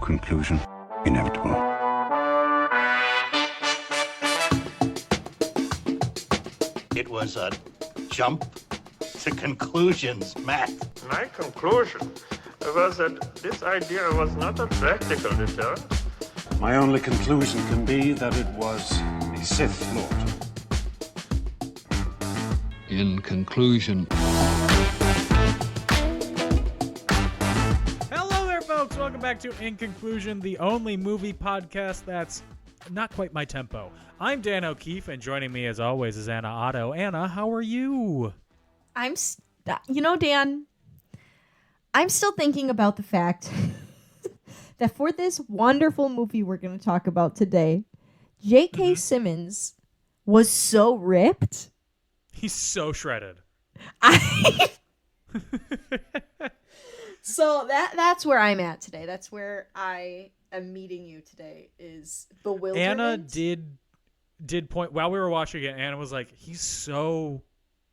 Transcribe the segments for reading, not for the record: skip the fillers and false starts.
Conclusion inevitable. It was a jump to conclusions, Matt. My conclusion was that this idea was not a practical deterrent. My only conclusion can be that it was a Sith Lord. In conclusion. Hello there, folks. Welcome back to In Conclusion, the only movie podcast that's not quite my tempo. I'm Dan O'Keefe, and joining me as always is Anna Otto. Anna, how are you? Dan, I'm still thinking about the fact that for this wonderful movie we're going to talk about today, J.K. Simmons was so ripped. He's so shredded. So that's where I'm at today. That's where I am meeting you today, is bewilderment. Anna did point, while we were watching it, Anna was like, he's so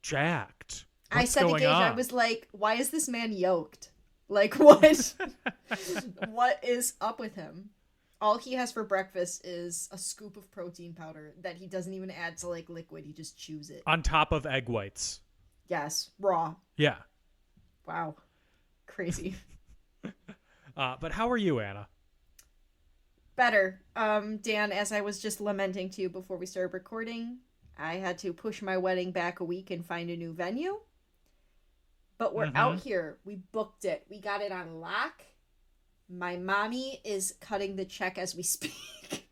jacked. I said to going Gage, on? I was like, why is this man yoked? Like, what? What is up with him? All he has for breakfast is a scoop of protein powder that he doesn't even add to, like, liquid. He just chews it. On top of egg whites. Yes, raw. Yeah. Wow. Crazy. But how are you, Anna? Better. Dan, as I was just lamenting to you before we started recording, I had to push my wedding back a week and find a new venue. But we're out here. We booked it. We got it on lock. My mommy is cutting the check as we speak.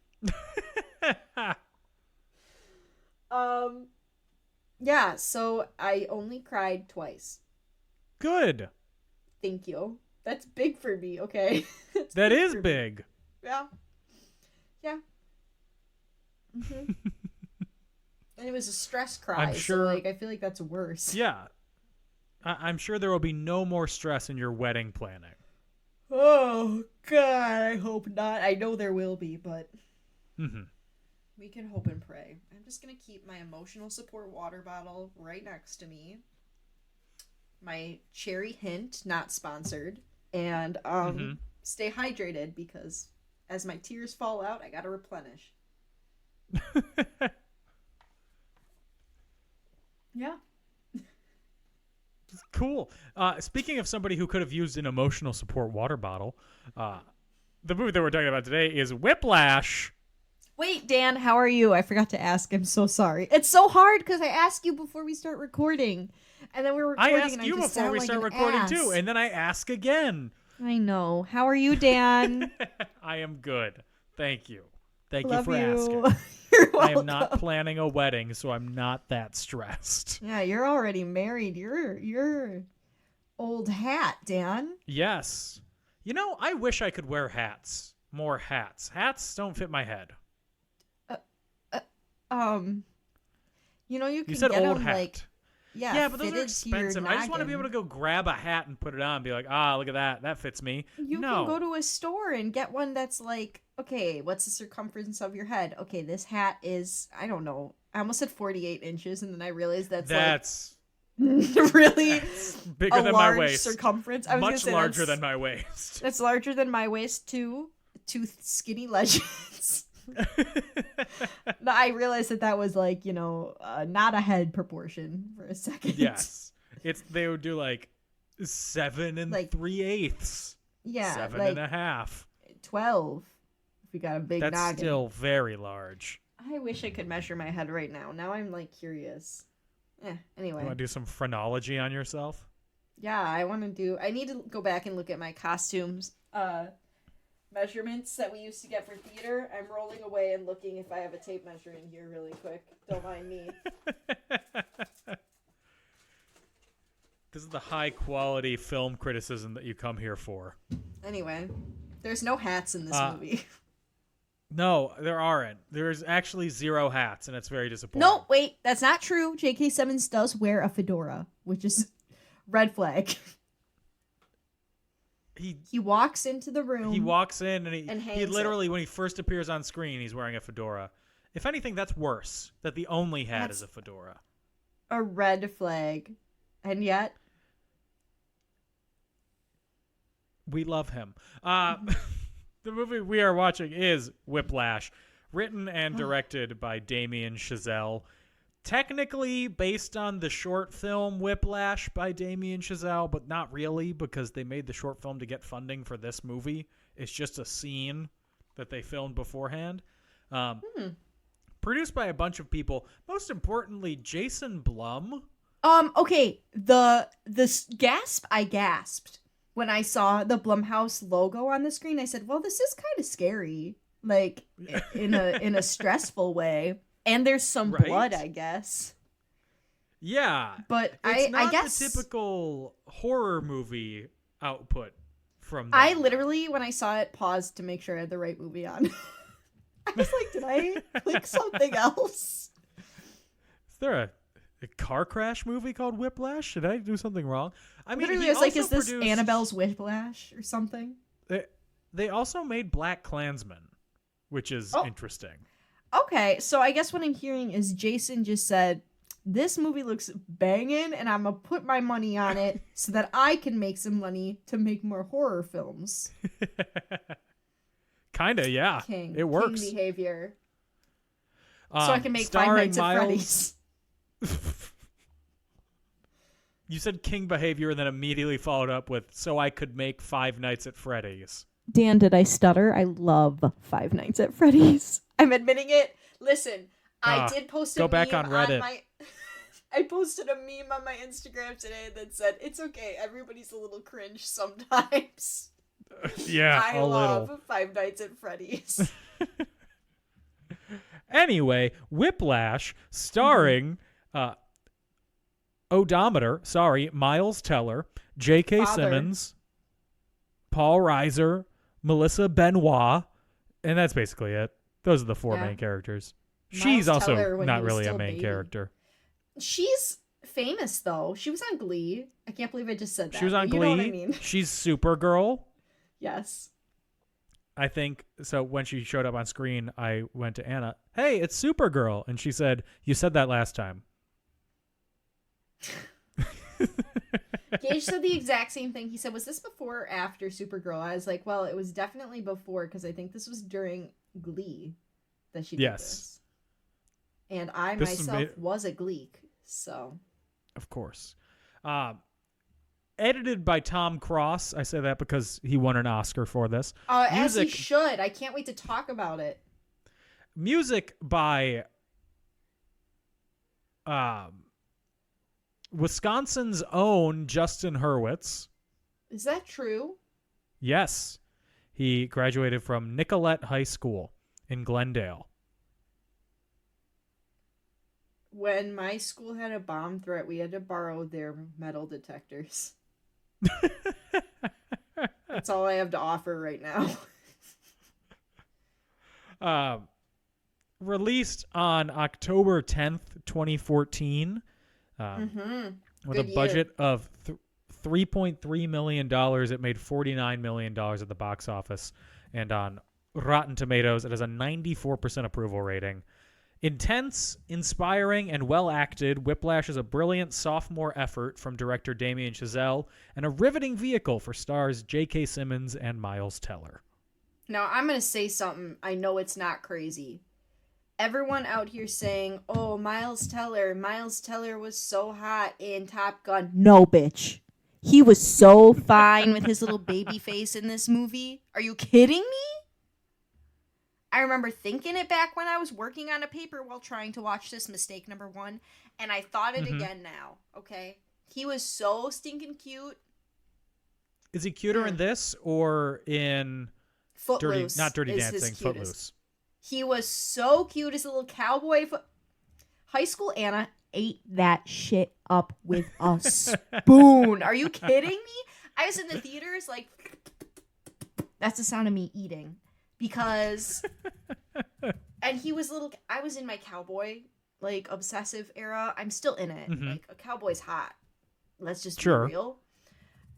Yeah, so I only cried twice. Good. Thank you. That's big for me, okay? That is big. Yeah. Yeah. Mm-hmm. And it was a stress cry. I'm sure. So, like, I feel like that's worse. Yeah. I'm sure there will be no more stress in your wedding planning. Oh, God, I hope not. I know there will be, but we can hope and pray. I'm just going to keep my emotional support water bottle right next to me. My cherry hint, not sponsored. And stay hydrated, because as my tears fall out, I got to replenish. Yeah. Cool. Speaking of somebody who could have used an emotional support water bottle, the movie that we're talking about today is Whiplash. Wait, Dan, how are you? I forgot to ask. I'm so sorry. It's so hard because I ask you before we start recording. And then we're recording. I asked you before we start recording too, and then I ask again. I know. How are you, Dan? I am good. Thank you. Thank Love you for you. asking. You're I am welcome. not planning a wedding, so I'm not that stressed. Yeah, you're already married. You're old hat, Dan. Yes. You know, I wish I could wear hats. More hats. Hats don't fit my head. You can said get old them, hat. like, Yeah, but those are fitted to your expensive. I just want to be noggin. able to go grab a hat and put it on and be like, look at that. That fits me. You No. can go to a store and get one that's like, okay, what's the circumference of your head? Okay, this hat is, I don't know. I almost said 48 inches, and then I realized that's like really bigger a than my large waist. circumference. I was gonna Much say larger that's- than my waist. That's larger than my waist too. Two skinny legends. No, I realized that was like, not a head proportion for a second. Yes. They would do like 7 3/8. Yeah, 7 like 1/2. 12. If you got a big That's noggin. still very large. I wish I could measure my head right now. Now I'm like curious. Anyway. You want to do some phrenology on yourself? Yeah, I need to go back and look at my costumes measurements that we used to get for theater. I'm rolling away and looking if I have a tape measure in here really quick. Don't mind me. This is the high quality film criticism that you come here for. Anyway, there's no hats in this movie. No, there aren't. There's actually 0 hats, and it's very disappointing. No, wait, that's not true. J.K. Simmons does wear a fedora, which is red flag. He walks into the room. He walks in and he hangs literally, when he first appears on screen, he's wearing a fedora. If anything, that's worse. That the only hat is a fedora. A red flag. And yet... We love him. The The movie we are watching is Whiplash, written and directed by Damian Chazelle. Technically based on the short film Whiplash by Damian Chazelle, but not really, because they made the short film to get funding for this movie. It's just a scene that they filmed beforehand. Produced by a bunch of people. Most importantly, Jason Blum. Okay, the gasp I gasped when I saw the Blumhouse logo on the screen. I said, "Well, this is kind of scary, like in a stressful way." And there's some blood, I guess. Yeah, but it's I guess the typical horror movie output from them. I literally, when I saw it, paused to make sure I had the right movie on. I was like, did I click something else? Is there a car crash movie called Whiplash? Did I do something wrong? I mean, literally, I was like, is this Annabelle's Whiplash or something? They also made Black Klansman, which is interesting. Okay, so I guess what I'm hearing is Jason just said, this movie looks banging, and I'm going to put my money on it so that I can make some money to make more horror films. Kinda, yeah. It works. King behavior. So I can make Five Nights at Freddy's. You said king behavior and then immediately followed up with, so I could make Five Nights at Freddy's. Dan, did I stutter? I love Five Nights at Freddy's. I'm admitting it. Listen, I did post a meme back on Reddit. I posted a meme on my Instagram today that said, it's okay, everybody's a little cringe sometimes. Yeah, I love Five Nights at Freddy's. Anyway, Whiplash, starring Miles Teller, J.K. Simmons, Paul Reiser, Melissa Benoit, and that's basically it. Those are the four main characters. She's also not really a main character. She's famous, though. She was on Glee. I can't believe I just said that. She was on Glee. You know what I mean? She's Supergirl. Yes. I think, so when she showed up on screen, I went to Anna, hey, it's Supergirl. And she said, you said that last time. Gage said the exact same thing. He said, was this before or after Supergirl? I was like, well, it was definitely before, because I think this was during Glee that she did this. And I myself was a Gleek, so. Of course. Edited by Tom Cross. I say that because he won an Oscar for this. As he should. I can't wait to talk about it. Music by Wisconsin's own Justin Hurwitz. Is that true? Yes. He graduated from Nicollet High School in Glendale. When my school had a bomb threat, we had to borrow their metal detectors. That's all I have to offer right now. Released on October 10th, 2014. With a budget of $3.3 million. It made $49 million at the box office. And on Rotten Tomatoes, it has a 94% approval rating. Intense, inspiring, and well-acted, Whiplash is a brilliant sophomore effort from director Damian Chazelle and a riveting vehicle for stars J.K. Simmons and Miles Teller. Now, I'm going to say something. I know it's not crazy. Everyone out here saying, oh, Miles Teller was so hot in Top Gun. No, bitch. He was so fine with his little baby face in this movie. Are you kidding me? I remember thinking it back when I was working on a paper while trying to watch this, mistake number 1, and I thought it again now, okay? He was so stinking cute. Is he cuter in this or in Footloose? Not Dirty Dancing, Footloose. He was so cute as a little cowboy. High School Anna ate that shit up with a spoon. Are you kidding me? I was in the theaters like, that's the sound of me eating. Because, and he was I was in my cowboy, like, obsessive era. I'm still in it. Mm-hmm. Like, a cowboy's hot. Let's just be real.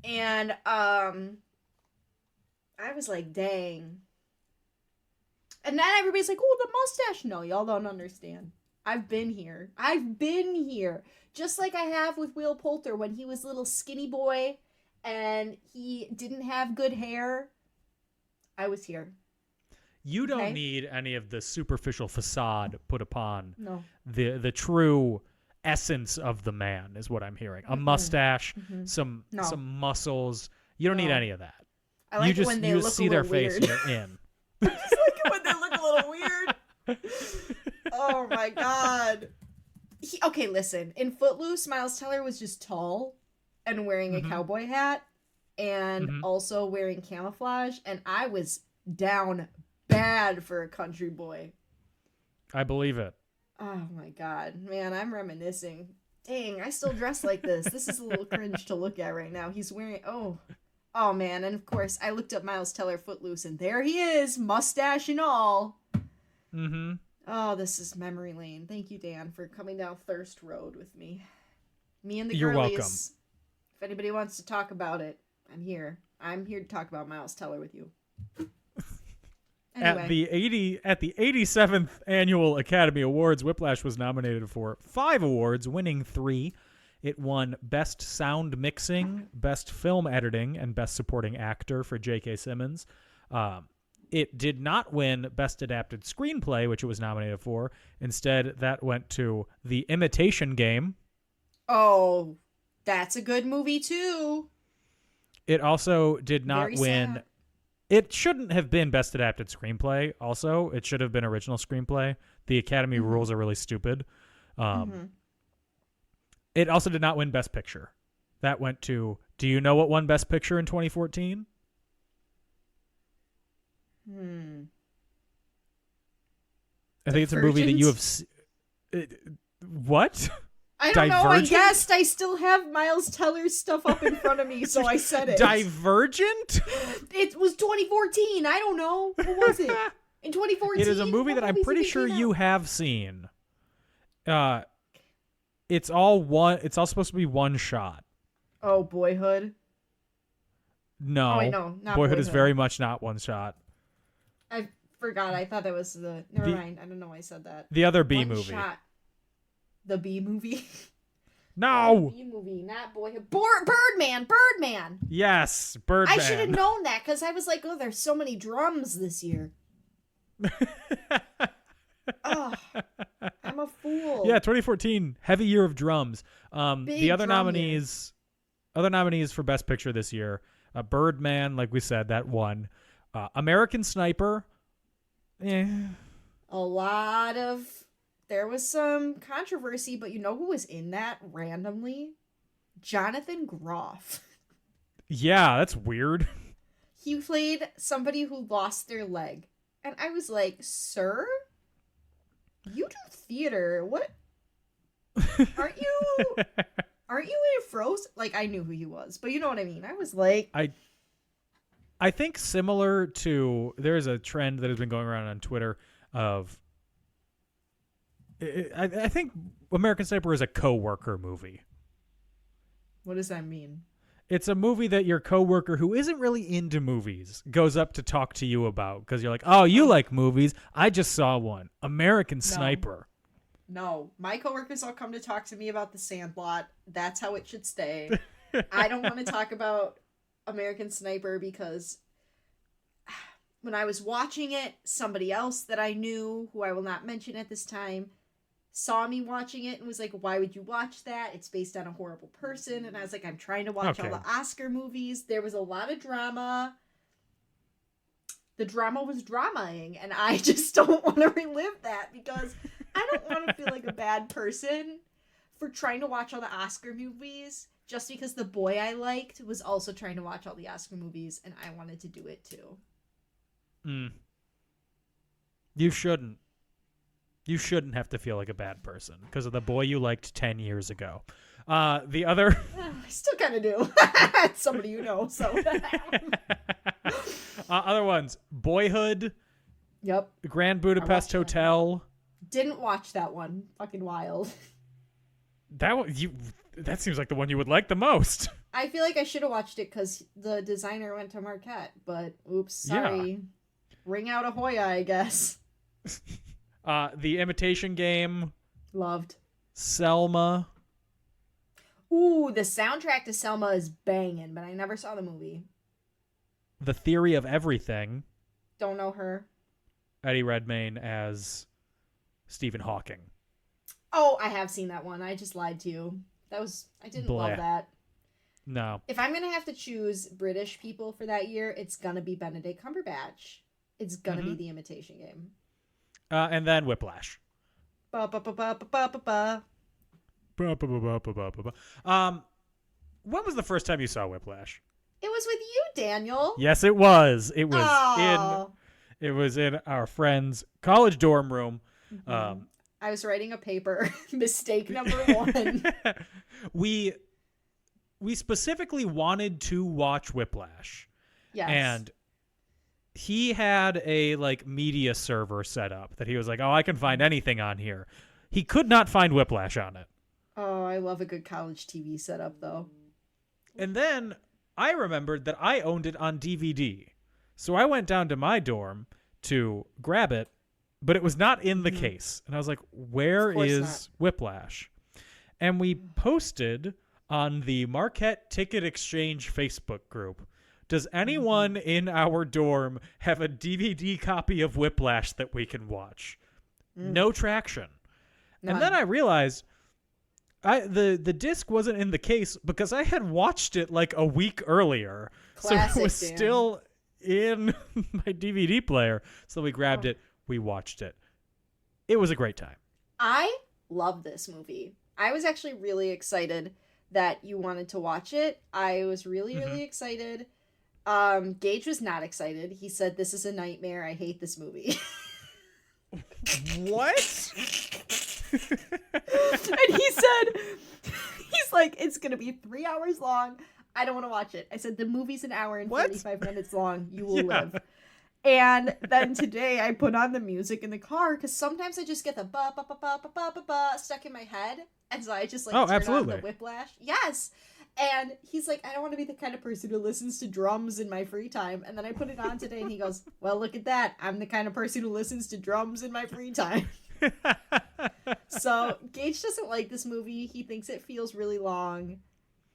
And, I was like, dang. And then everybody's like, oh, the mustache. No, y'all don't understand. I've been here. Just like I have with Will Poulter when he was a little skinny boy and he didn't have good hair. I was here. You don't Okay. need any of the superficial facade put upon No. the true essence of the man, is what I'm hearing. A mustache, some No. muscles. You don't need No. any of that. I like you it just when they you look just a see their little face weird. and you're in. I just like it when they look a little weird. Oh my god. Okay, listen. In Footloose, Miles Teller was just tall and wearing a cowboy hat and also wearing camouflage, and I was down bad for a country boy. I believe it. Oh my god. Man, I'm reminiscing. Dang, I still dress like this. This is a little cringe to look at right now. He's wearing... Oh man, and of course, I looked up Miles Teller Footloose, and there he is, mustache and all. Mm-hmm. Oh, this is memory lane. Thank you, Dan, for coming down Thirst Road with me. Me and the You're girlies. welcome. If anybody wants to talk about it, I'm here. I'm here to talk about Miles Teller with you. Anyway. At the 87th Annual Academy Awards, Whiplash was nominated for 5 awards, winning 3. It won Best Sound Mixing, Best Film Editing, and Best Supporting Actor for J.K. Simmons. It did not win Best Adapted Screenplay, which it was nominated for. Instead, that went to The Imitation Game. Oh, that's a good movie, too. It also did not Very win... sad. It shouldn't have been Best Adapted Screenplay, also. It should have been Original Screenplay. The Academy rules are really stupid. It also did not win Best Picture. That went to... Do you know what won Best Picture in 2014? I think it's a movie that you have... What? I don't know. I Divergent? guessed. I still have Miles Teller's stuff up in front of me, so I said it. Divergent? It was 2014. I don't know. What was it? In 2014? It is a movie What that I'm movies pretty did he sure came you out? have seen. It's all supposed to be one shot. Oh, Boyhood. No. Oh, wait, no, not Boyhood is Boyhood. very much not one shot. I forgot. I thought that was the... Never mind. I don't know why I said that. The other B One movie. Shot. The B movie? No. B movie, not Boyhood. Birdman! Birdman! Yes, Birdman. I should have known that, because I was like, oh, there's so many drums this year. Oh, I'm a fool. Yeah, 2014, heavy year of drums. Big The other drum nominees for Best Picture this year, Birdman, like we said, that won. American Sniper, A lot of... There was some controversy, but you know who was in that randomly? Jonathan Groff. Yeah, that's weird. He played somebody who lost their leg. And I was like, sir? You do theater. What? Aren't you in Frozen? Like, I knew who he was, but you know what I mean. I was like... I think similar to... There's a trend that has been going around on Twitter of... I think American Sniper is a co-worker movie. What does that mean? It's a movie that your coworker who isn't really into movies goes up to talk to you about because you're like, oh, you like movies. I just saw one. American Sniper. No, my coworkers all come to talk to me about The Sandlot. That's how it should stay. I don't want to talk about American Sniper because when I was watching it, somebody else that I knew, who I will not mention at this time, saw me watching it and was like, why would you watch that? It's based on a horrible person. And I was like, I'm trying to watch all the Oscar movies. There was a lot of drama. The drama was dramaing, and I just don't want to relive that because I don't want to feel like a bad person for trying to watch all the Oscar movies just because the boy I liked was also trying to watch all the Oscar movies and I wanted to do it too. You shouldn't. You shouldn't have to feel like a bad person because of the boy you liked 10 years ago. The other... I still kind of do. It's somebody you know, so... other ones. Boyhood. Yep. Grand Budapest Hotel. Didn't watch that one. Fucking wild. That seems like the one you would like the most. I feel like I should have watched it because the designer went to Marquette, but oops, sorry. Yeah. Ring out Ahoy, I guess. The Imitation Game. Loved. Selma. Ooh, the soundtrack to Selma is banging, but I never saw the movie. The Theory of Everything. Don't know her. Eddie Redmayne as Stephen Hawking. Oh, I have seen that one. I just lied to you. I didn't love that. No. If I'm going to have to choose British people for that year, it's going to be Benedict Cumberbatch. It's going to be The Imitation Game. And then Whiplash. Ba ba ba ba ba ba ba. When was the first time you saw Whiplash? It was with you, Daniel. Yes, it was. It was in our friend's college dorm room. I was writing a paper. Mistake number 1. We specifically wanted to watch Whiplash. Yes. And he had a media server set up that he was like, "Oh, I can find anything on here." He could not find Whiplash on it. Oh, I love a good college TV setup though. And then I remembered that I owned it on DVD. So I went down to my dorm to grab it, but it was not in the case. And I was like, "Where is Whiplash?" And we posted on the Marquette Ticket Exchange Facebook group, "Does anyone in our dorm have a DVD copy of Whiplash that we can watch?" No traction. None. And then I realized the disc wasn't in the case because I had watched it a week earlier. Classic, so it was Dan. still in my DVD player. So we grabbed it. We watched it. It was a great time. I love this movie. I was actually really excited that you wanted to watch it. I was really, really excited. Gage was not excited. He said, "This is a nightmare. I hate this movie." What? And he said, he's like, "It's going to be 3 hours long. I don't want to watch it." I said, "The movie's an hour and 45 minutes long. You will live." And then today I put on the music in the car because sometimes I just get the ba ba ba ba ba ba ba ba stuck in my head. And so I just turn on the Whiplash. Yes. And he's like, "I don't want to be the kind of person who listens to drums in my free time." And then I put it on today and he goes, "Well, look at that. I'm the kind of person who listens to drums in my free time." So Gage doesn't like this movie. He thinks it feels really long.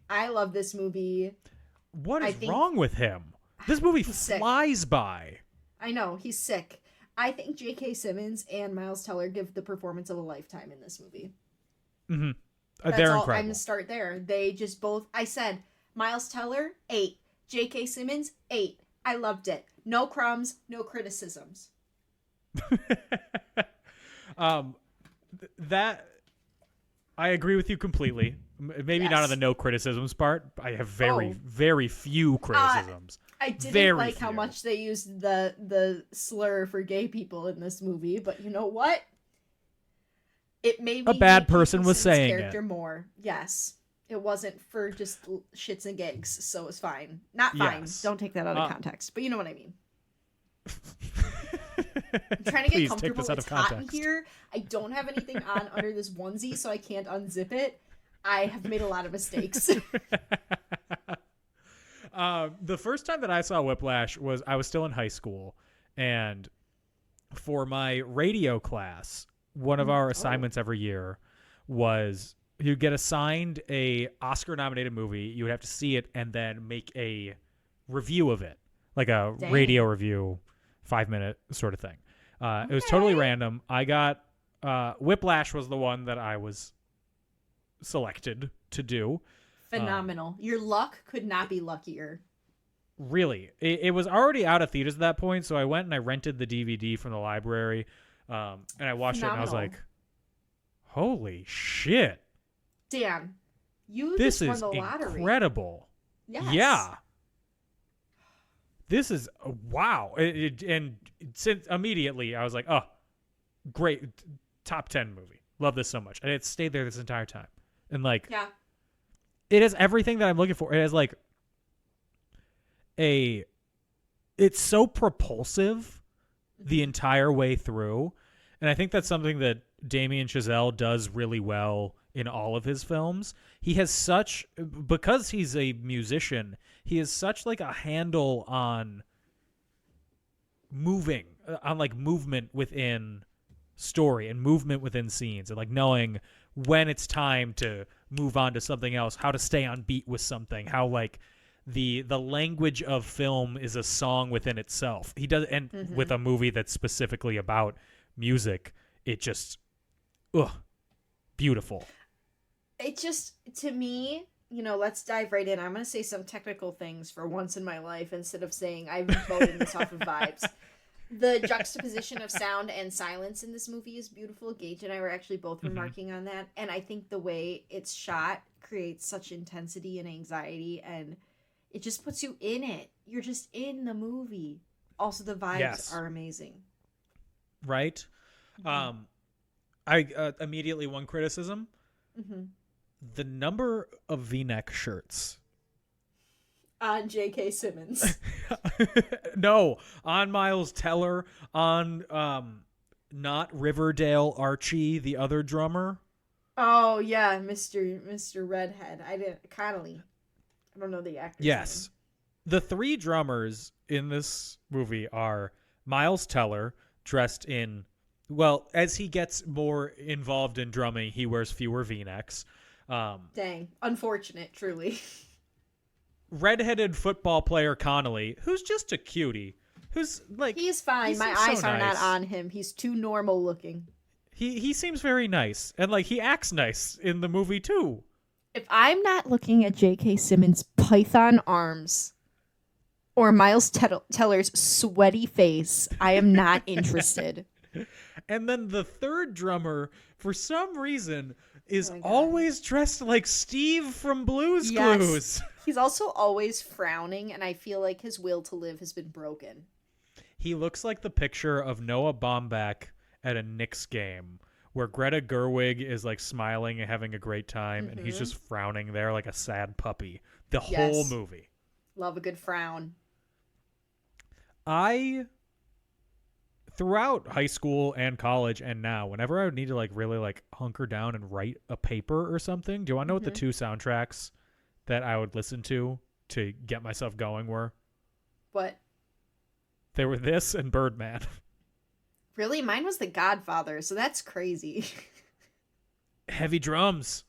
I love this movie. What is wrong with him? This movie flies by. I know, he's sick. I think J.K. Simmons and Miles Teller give the performance of a lifetime in this movie. Mm-hmm. That's They're all. incredible. I'm going to start there. They just both... I said, Miles Teller, 8. J.K. Simmons, 8. I loved it. No crumbs, no criticisms. That... I agree with you completely. Maybe not on the no criticisms part. I have very few criticisms. I didn't like how much they used the slur for gay people in this movie, but you know what? It made me a bad person was saying character it more. Yes, it wasn't for just shits and gigs, so it was fine. Not fine. Yes. Don't take that out of context, but you know what I mean. I'm trying to get comfortable. It's hot in here. I don't have anything on under this onesie, so I can't unzip it. I have made a lot of mistakes. The first time that I saw Whiplash was I was still in high school, and for my radio class, one of our assignments every year was you'd get assigned a Oscar-nominated movie. You would have to see it and then make a review of it, like a radio review, 5-minute sort of thing. It was totally random. I got Whiplash was the one that I was selected to do. Phenomenal. Your luck could not be luckier. Really. It was already out of theaters at that point, so I went and I rented the DVD from the library, and I watched it, and I was like, holy shit. Dan, you this just won the is lottery. Incredible. Yes. Yeah. This is, wow. And since immediately, I was like, oh, great. Top 10 movie. Love this so much. And it stayed there this entire time. And it has everything that I'm looking for. It has it's so propulsive the entire way through. And I think that's something that Damian Chazelle does really well in all of his films. He has because he's a musician, he has such a handle on movement within story and movement within scenes, and knowing when it's time to move on to something else, how to stay on beat with something, how the language of film is a song within itself. He does, and with a movie that's specifically about music, it just, beautiful. It just, to me, let's dive right in. I'm going to say some technical things for once in my life instead of saying I'm voting this off of vibes. The juxtaposition of sound and silence in this movie is beautiful. Gage and I were actually both remarking on that. And I think the way it's shot creates such intensity and anxiety, and it just puts you in it. You're just in the movie. Also, the vibes are amazing. Right? I immediately one criticism. The number of V-neck shirts. On J.K. Simmons. No, on Miles Teller, on not Riverdale Archie, the other drummer. Oh yeah, Mr. Redhead. Connolly. I don't know the actor's Yes. name. The three drummers in this movie are Miles Teller, dressed in, well, as he gets more involved in drumming, he wears fewer V-necks. Dang. Unfortunate, truly. Redheaded football player Connolly, who's just a cutie, who's like... He's fine. My eyes are not on him. He's too normal looking. He seems very nice, and like he acts nice in the movie too. If I'm not looking at J.K. Simmons' python arms or Miles Teller's sweaty face, I am not interested. And then the third drummer, for some reason, is always dressed like Steve from Blue's Clues. He's also always frowning, and I feel like his will to live has been broken. He looks like the picture of Noah Baumbach at a Knicks game, where Greta Gerwig is like smiling and having a great time, and he's just frowning there like a sad puppy the whole movie. Love a good frown. Throughout high school and college and now, whenever I would need to like really like hunker down and write a paper or something, do you want to know what the two soundtracks that I would listen to get myself going were? What? They were this and Birdman. Really? Mine was The Godfather, so that's crazy. Heavy drums.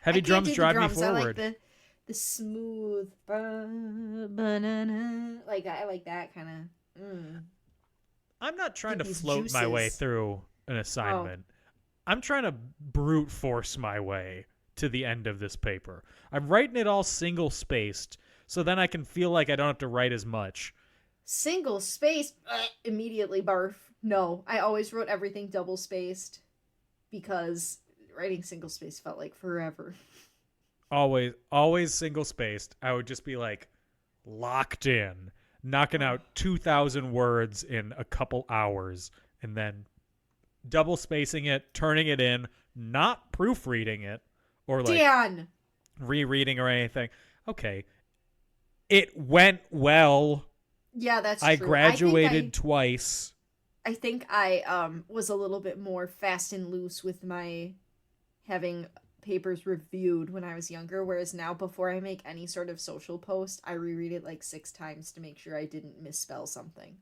Heavy drums drive me forward. I like the smooth banana. Like I like that kind of. I'm not trying to float my way through an assignment. I'm trying to brute force my way to the end of this paper. I'm writing it all single spaced, so then I can feel like I don't have to write as much. Single spaced? Immediately barf. No, I always wrote everything double spaced because writing single spaced felt like forever. Always single spaced. I would just be like locked in, knocking out 2,000 words in a couple hours, and then double spacing it, turning it in, not proofreading it, or like rereading or anything. Okay. It went well. Yeah, that's true. I graduated twice. I think I was a little bit more fast and loose with my having papers reviewed when I was younger, whereas now before I make any sort of social post, I reread it like 6 times to make sure I didn't misspell something.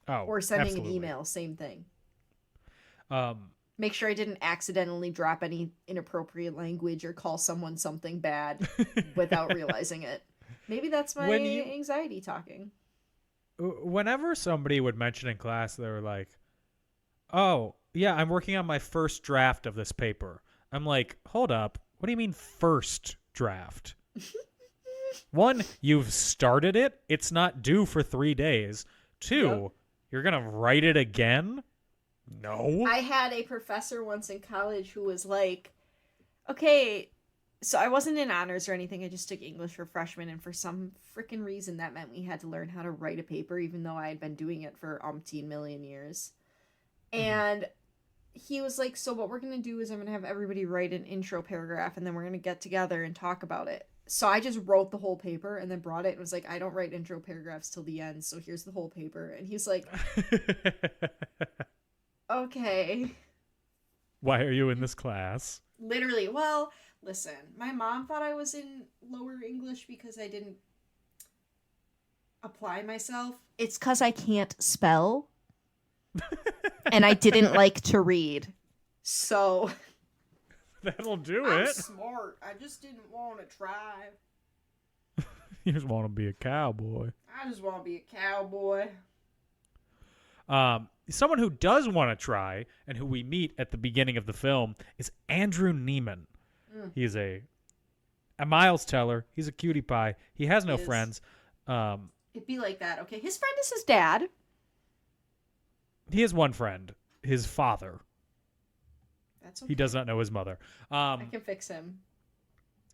Oh, or sending absolutely. an email, same thing. Make sure I didn't accidentally drop any inappropriate language or call someone something bad without realizing it. Maybe that's my anxiety talking. Whenever somebody would mention in class, they were like, oh, yeah, I'm working on my first draft of this paper. I'm like, hold up. What do you mean first draft? One, you've started it. It's not due for 3 days. 2, you're going to write it again? No. I had a professor once in college who was like, okay, so I wasn't in honors or anything. I just took English for freshmen, and for some freaking reason that meant we had to learn how to write a paper, even though I had been doing it for umpteen million years. And he was like, so what we're going to do is I'm going to have everybody write an intro paragraph, and then we're going to get together and talk about it. So I just wrote the whole paper and then brought it and was like, I don't write intro paragraphs till the end, so here's the whole paper. And he's like, okay. Why are you in this class? Literally. Well, listen, my mom thought I was in lower English because I didn't apply myself. It's because I can't spell. And I didn't like to read. So that'll do I'm it. smart. I just didn't want to try. You just want to be a cowboy. I just want to be a cowboy. Someone who does want to try and who we meet at the beginning of the film is Andrew Neiman. He's a Miles Teller. He's a cutie pie. He has no friends. It'd be like that. Okay, his friend is his dad. He has one friend, his father. That's okay. He does not know his mother. I can fix him.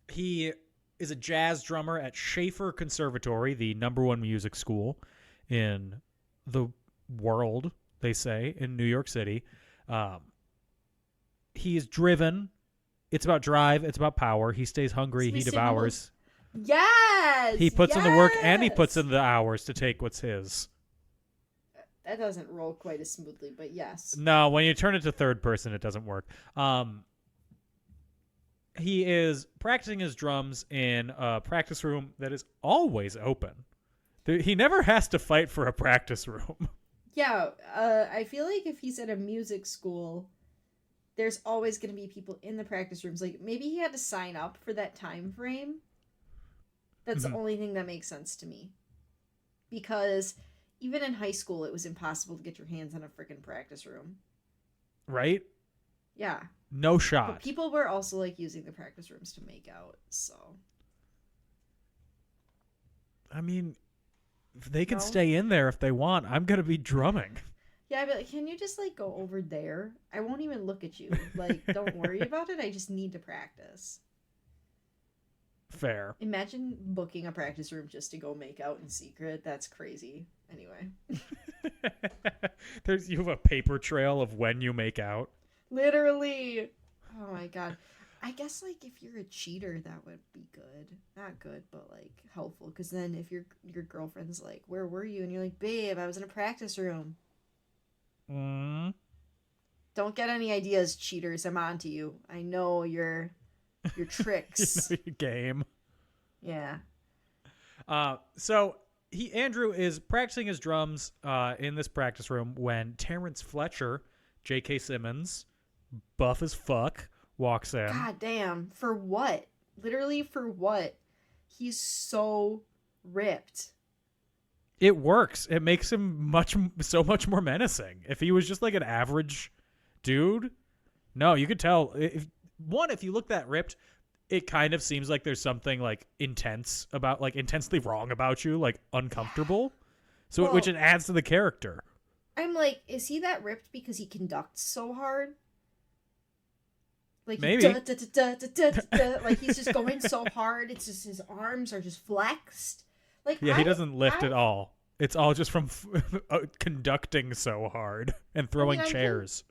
He is a jazz drummer at Schaefer Conservatory, the #1 music school in the world, they say, in New York City. He is driven. It's about drive. It's about power. He stays hungry. He devours. Yes! He puts in the work and he puts in the hours to take what's his. That doesn't roll quite as smoothly, but yes. No, when you turn it to third person, it doesn't work. He is practicing his drums in a practice room that is always open. He never has to fight for a practice room. Yeah, I feel like if he's at a music school, there's always going to be people in the practice rooms. Like, maybe he had to sign up for that time frame. That's the only thing that makes sense to me. Because even in high school, it was impossible to get your hands on a freaking practice room. Right? Yeah. No shot. But people were also, like, using the practice rooms to make out, so. I mean, they can stay in there if they want. I'm going to be drumming. Yeah, I'd be like, can you just, like, go over there? I won't even look at you. Like, don't worry about it. I just need to practice. Fair. Imagine booking a practice room just to go make out in secret. That's crazy. Anyway. You have a paper trail of when you make out. Literally. Oh, my God. I guess, like, if you're a cheater, that would be good. Not good, but, like, helpful. Because then if your girlfriend's like, where were you? And you're like, babe, I was in a practice room. Don't get any ideas, cheaters. I'm on to you. I know your tricks. You know your game. Yeah. So Andrew is practicing his drums in this practice room when Terrence Fletcher, J.K. Simmons, buff as fuck, walks in. God damn. For what? Literally for what? He's so ripped. It works. It makes him so much more menacing. If he was just like an average dude, no, you could tell. If you look that ripped, it kind of seems like there's something like intense about, like intensely wrong about you, like uncomfortable. So which it adds to the character. I'm like, is he that ripped because he conducts so hard? Like maybe. Like he's just going so hard. It's just his arms are just flexed. Like yeah, he doesn't lift at all. It's all just from conducting so hard and throwing chairs.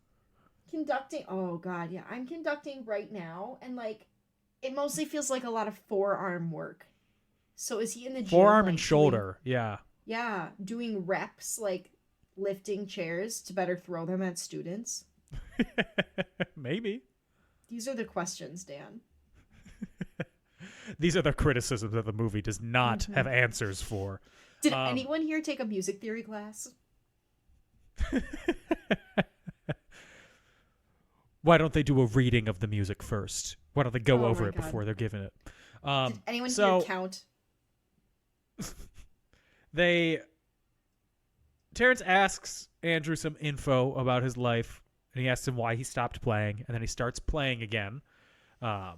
Conducting. Oh God, yeah. I'm conducting right now, and like, it mostly feels like a lot of forearm work. So is he in the gym? Forearm like, and shoulder, yeah. Yeah, doing reps, like lifting chairs to better throw them at students. Maybe. These are the questions, Dan. These are the criticisms that the movie does not have answers for. Did anyone here take a music theory class? Why don't they do a reading of the music first? Why don't they go over it God. before they're given it? Did anyone here count? Terrence asks Andrew some info about his life, and he asks him why he stopped playing, and then he starts playing again. And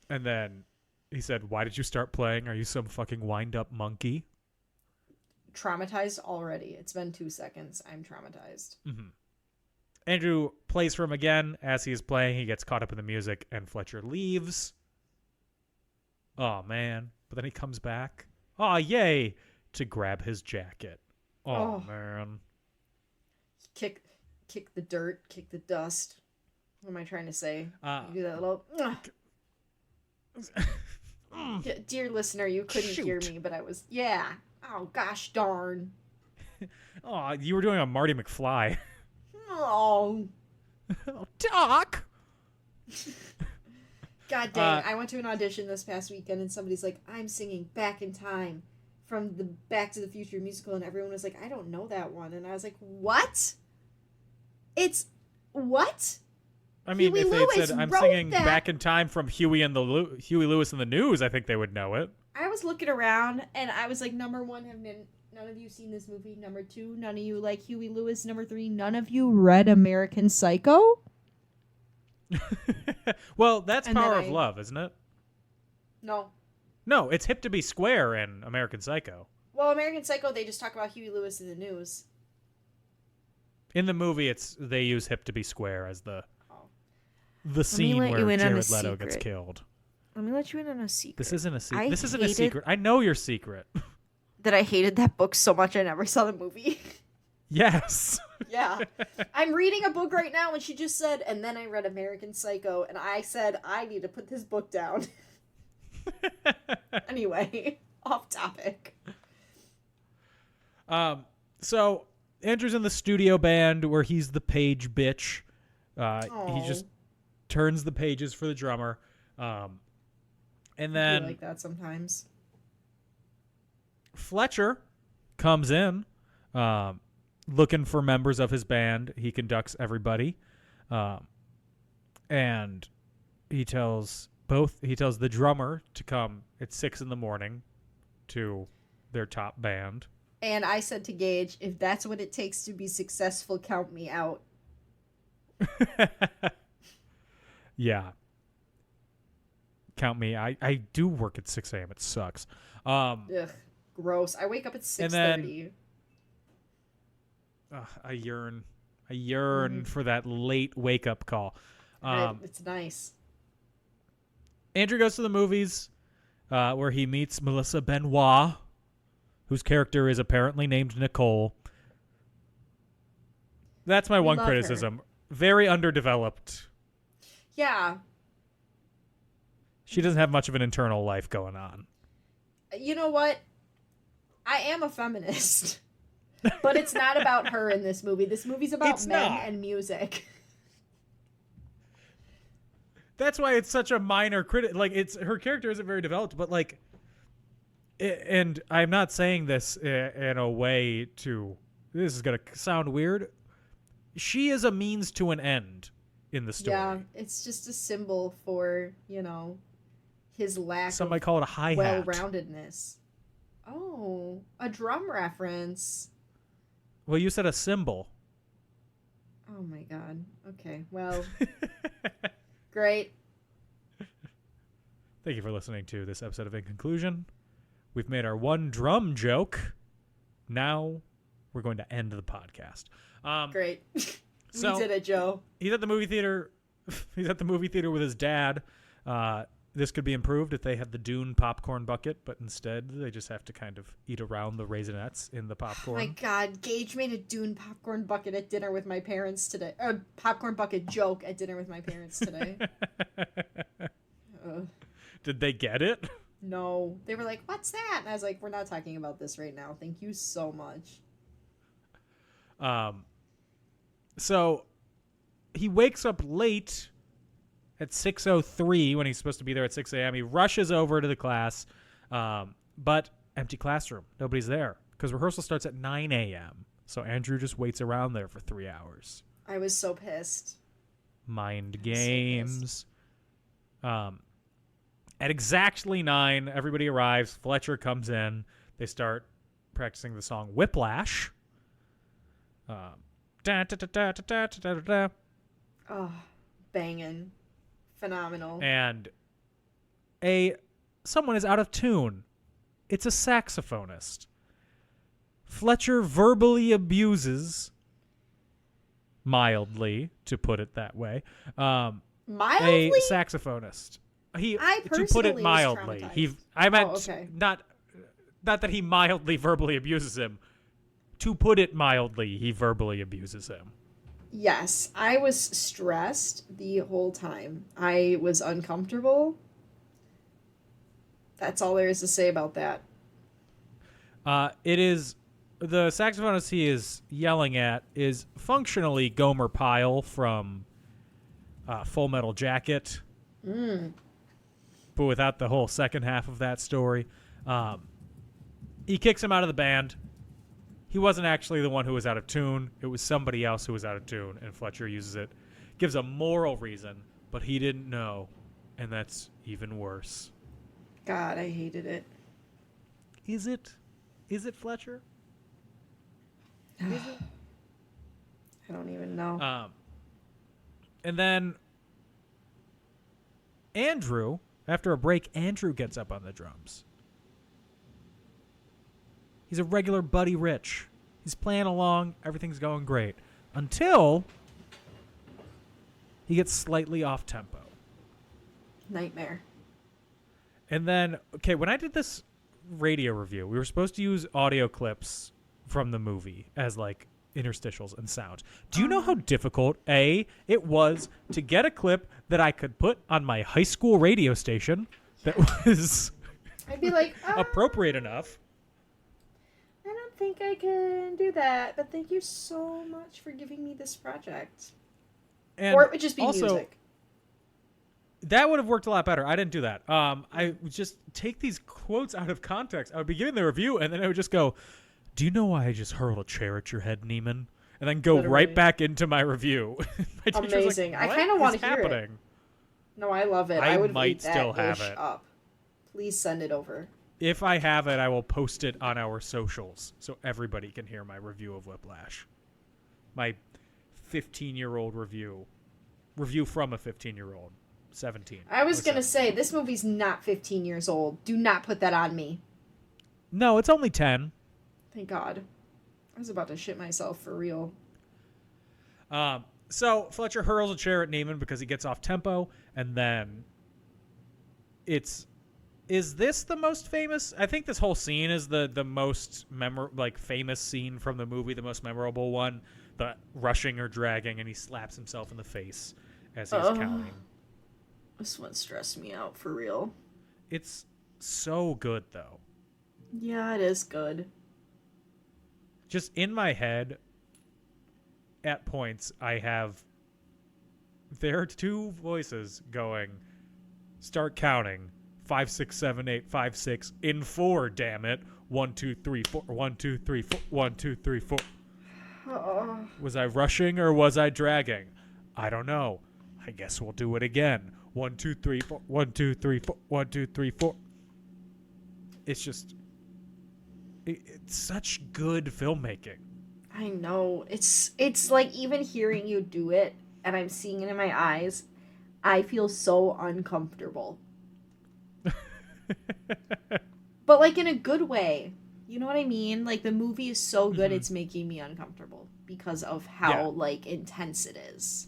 then he said, "Why did you start playing? Are you some fucking wind-up monkey?" Traumatized already. It's been 2 seconds. I'm traumatized. Mm-hmm. Andrew plays for him again. As he is playing, he gets caught up in the music, and Fletcher leaves. Oh, man. But then he comes back. Oh, yay! To grab his jacket. Oh. Man. Kick the dirt. Kick the dust. What am I trying to say? You do that little... Dear listener, you couldn't hear me, but I was... Yeah. Oh, gosh darn. Oh, you were doing a Marty McFly. Oh. Doc! God dang, I went to an audition this past weekend and somebody's like, I'm singing Back in Time from the Back to the Future musical, and everyone was like, I don't know that one. And I was like, what? It's what? I mean, Huey if they Lewis said, I'm wrote singing that. Back in Time from Huey Lewis and the News, I think they would know it. I was looking around and I was like, number one, none of you seen this movie? Number two, none of you like Huey Lewis? Number three, none of you read American Psycho? Well, that's And Power then of Love, isn't it? No. No, it's Hip to Be Square in American Psycho. Well, American Psycho, they just talk about Huey Lewis in the news. In the movie, they use Hip to Be Square as the scene let where you in on a Jared Leto gets secret. killed. Let me let you in on a secret. This isn't a secret. I This isn't a hated secret. I know your secret. that I hated that book so much I never saw the movie. Yes. Yeah. I'm reading a book right now and she just said, and then I read American Psycho, and I said, I need to put this book down. Anyway, off topic. So Andrew's in the studio band where he's the page bitch. He just turns the pages for the drummer. And then I like that sometimes. Fletcher comes in, looking for members of his band. He conducts everybody. And he tells the drummer to come at 6 a.m. to their top band. And I said to Gage, if that's what it takes to be successful, count me out. Yeah. Count me. I do work at 6 a.m. It sucks. Ugh, gross. I wake up at 6:30. I yearn for that late wake-up call. It's nice. Andrew goes to the movies where he meets Melissa Benoit, whose character is apparently named Nicole. That's my one love criticism. Very underdeveloped. Yeah. She doesn't have much of an internal life going on. You know what? I am a feminist. But it's not about her in this movie. This movie's about men and music. That's why it's such a minor critic. Like, her character isn't very developed, but like, and I'm not saying this in a way to. This is gonna sound weird. She is a means to an end in the story. Yeah, it's just a symbol for, his lack Somebody of call it a hi-hat. well-roundedness. Oh, a drum reference. Well, you said a symbol. Oh my god. Okay, well, great. Thank you for listening to this episode of In Conclusion. We've made our one drum joke. Now we're going to end the podcast. Great. So, we did it, Joe. He's at the movie theater. He's at the movie theater with his dad. This could be improved if they had the Dune popcorn bucket, but instead they just have to kind of eat around the Raisinets in the popcorn. Oh my god, Gage made a Dune popcorn bucket at dinner with my parents today. A popcorn bucket joke at dinner with my parents today. Did they get it? No. They were like, what's that? And I was like, we're not talking about this right now. Thank you so much. So he wakes up late at 6:03 when he's supposed to be there at 6 a.m. He rushes over to the class, but empty classroom. Nobody's there because rehearsal starts at 9 a.m. So Andrew just waits around there for 3 hours. I was so pissed. Mind games. At exactly 9, everybody arrives. Fletcher comes in. They start practicing the song Whiplash. Oh, banging. Phenomenal. And someone is out of tune. It's a saxophonist. Fletcher verbally abuses, mildly, to put it that way, mildly? a saxophonist. To put it mildly. I meant not that he mildly verbally abuses him. To put it mildly, he verbally abuses him. Yes, I was stressed the whole time. I was uncomfortable. That's all there is to say about that. It is the saxophonist he is yelling at is functionally Gomer Pyle from Full Metal Jacket, but without the whole second half of that story. He kicks him out of the band. He wasn't actually the one who was out of tune. It was somebody else who was out of tune, and Fletcher uses it. Gives a moral reason, but he didn't know, and that's even worse. God, I hated it. Is it Fletcher? Is it? I don't even know. And then Andrew, after a break, Andrew gets up on the drums. He's a regular Buddy Rich. He's playing along. Everything's going great. Until he gets slightly off tempo. Nightmare. And then, okay, when I did this radio review, we were supposed to use audio clips from the movie as like interstitials and sounds. Do you know how difficult it was to get a clip that I could put on my high school radio station that was I'd be like, appropriate enough? I don't think I can do that, but thank you so much for giving me this project. And or it would just be also, music. That would have worked a lot better. I didn't do that. I would just take these quotes out of context. I would be giving the review, and then I would just go, "Do you know why I just hurled a chair at your head, Neiman?" And then go right back into my review. My Amazing. Like, I kind of want to hear happening? it. No, I love it. I would might eat that still have dish it. up. Please send it over. If I have it, I will post it on our socials so everybody can hear my review of Whiplash. My 15-year-old review. Review from a 15-year-old. 17. I was going to say, this movie's not 15 years old. Do not put that on me. No, it's only 10. Thank God. I was about to shit myself for real. So Fletcher hurls a chair at Neiman because he gets off tempo, and then is this the most famous? I think this whole scene is the most famous scene from the movie, the most memorable one, the rushing or dragging, and he slaps himself in the face as he's counting. This one stressed me out for real. It's so good though. Yeah, it is good. Just in my head, at points, there are two voices going, start counting, 5, 6, 7, 8, 5, 6, in 4, damn it. 1, 2, 3, 4, 1, 2, 3, 4, 1, 2, 3, 4. Was I rushing or was I dragging? I don't know. I guess we'll do it again. 1, 2, 3, 4, 1, 2, 3, 4, 1, 2, 3, 4. It's just, it's such good filmmaking. I know. It's like even hearing you do it, and I'm seeing it in my eyes, I feel so uncomfortable. But like in a good way. You know what I mean? Like the movie is so good, it's making me uncomfortable because of how like intense it is.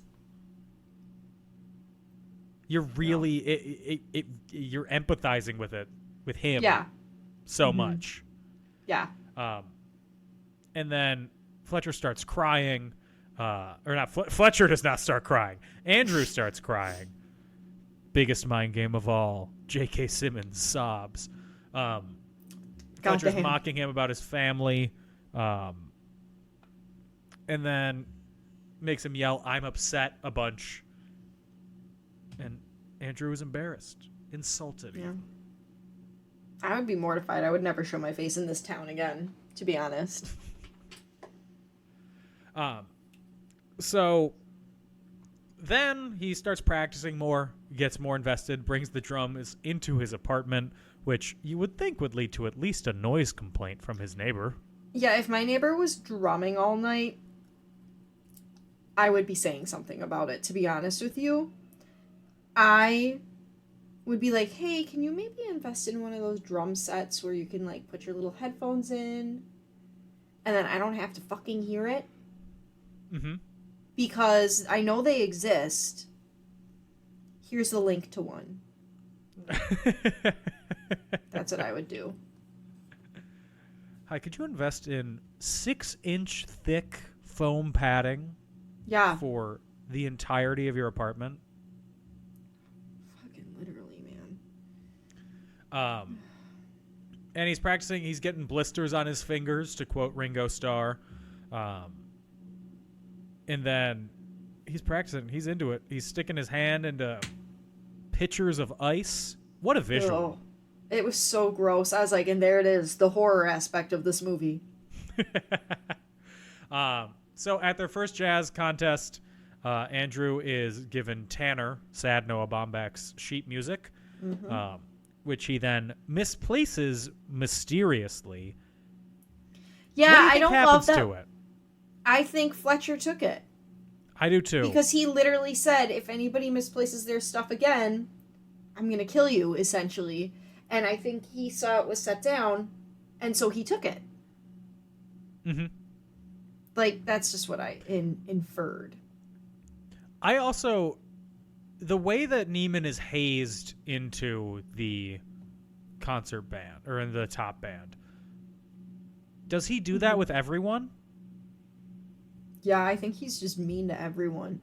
You're really you're empathizing with him. Yeah. So much. Yeah. And then Fletcher starts crying. Or not. Fletcher does not start crying. Andrew starts crying. Biggest mind game of all. J.K. Simmons sobs. Fletcher's mocking him about his family. And then makes him yell, "I'm upset," a bunch. And Andrew is embarrassed. Insulted. Yeah. I would be mortified. I would never show my face in this town again, to be honest. So then he starts practicing more, gets more invested, brings the drums into his apartment, which you would think would lead to at least a noise complaint from his neighbor. Yeah, if my neighbor was drumming all night, I would be saying something about it, to be honest with you. I would be like, hey, can you maybe invest in one of those drum sets where you can, like, put your little headphones in, and then I don't have to fucking hear it? Mm-hmm. Because I know they exist. Here's the link to one. That's what I would do. Hi, could you invest in 6-inch thick foam padding? Yeah. For the entirety of your apartment? Fucking literally, man. And he's practicing. He's getting blisters on his fingers, to quote Ringo Starr. And then he's practicing. He's into it. He's sticking his hand into pitchers of ice. What a visual. Ew. It was so gross. I was like, and there it is, the horror aspect of this movie. So at their first jazz contest, Andrew is given Tanner, Sad Noah Baumbach's sheet music, which he then misplaces mysteriously. Yeah, What do you I think don't happens love that. to it? I think Fletcher took it. I do too. Because he literally said, if anybody misplaces their stuff again, I'm going to kill you, essentially. And I think he saw it was set down, and so he took it. Mm-hmm. Like, that's just what I inferred. I also... The way that Neiman is hazed into the concert band, or in the top band, does he do that with everyone? Yeah, I think he's just mean to everyone.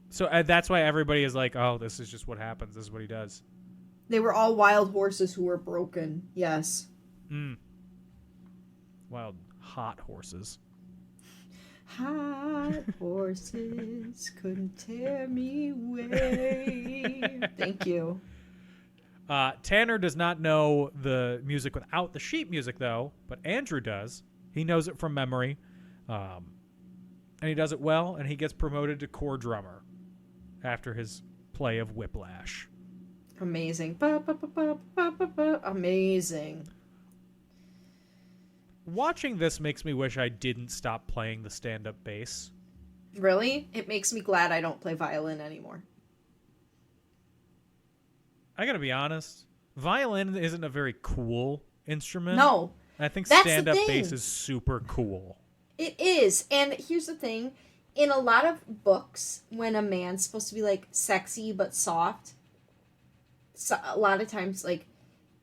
So that's why everybody is like, oh, this is just what happens. This is what he does. They were all wild horses who were broken. Yes. Wild, hot horses. Hot horses couldn't tear me away. Thank you. Tanner does not know the music without the sheet music, though, but Andrew does. He knows it from memory. And he does it well, and he gets promoted to core drummer after his play of Whiplash. Amazing. Amazing. Watching this makes me wish I didn't stop playing the stand-up bass. Really? It makes me glad I don't play violin anymore. I gotta be honest, violin isn't a very cool instrument. No. I think That's stand-up the thing. bass is super cool. It is. And here's the thing. In a lot of books, when a man's supposed to be, like, sexy but soft, so a lot of times, like,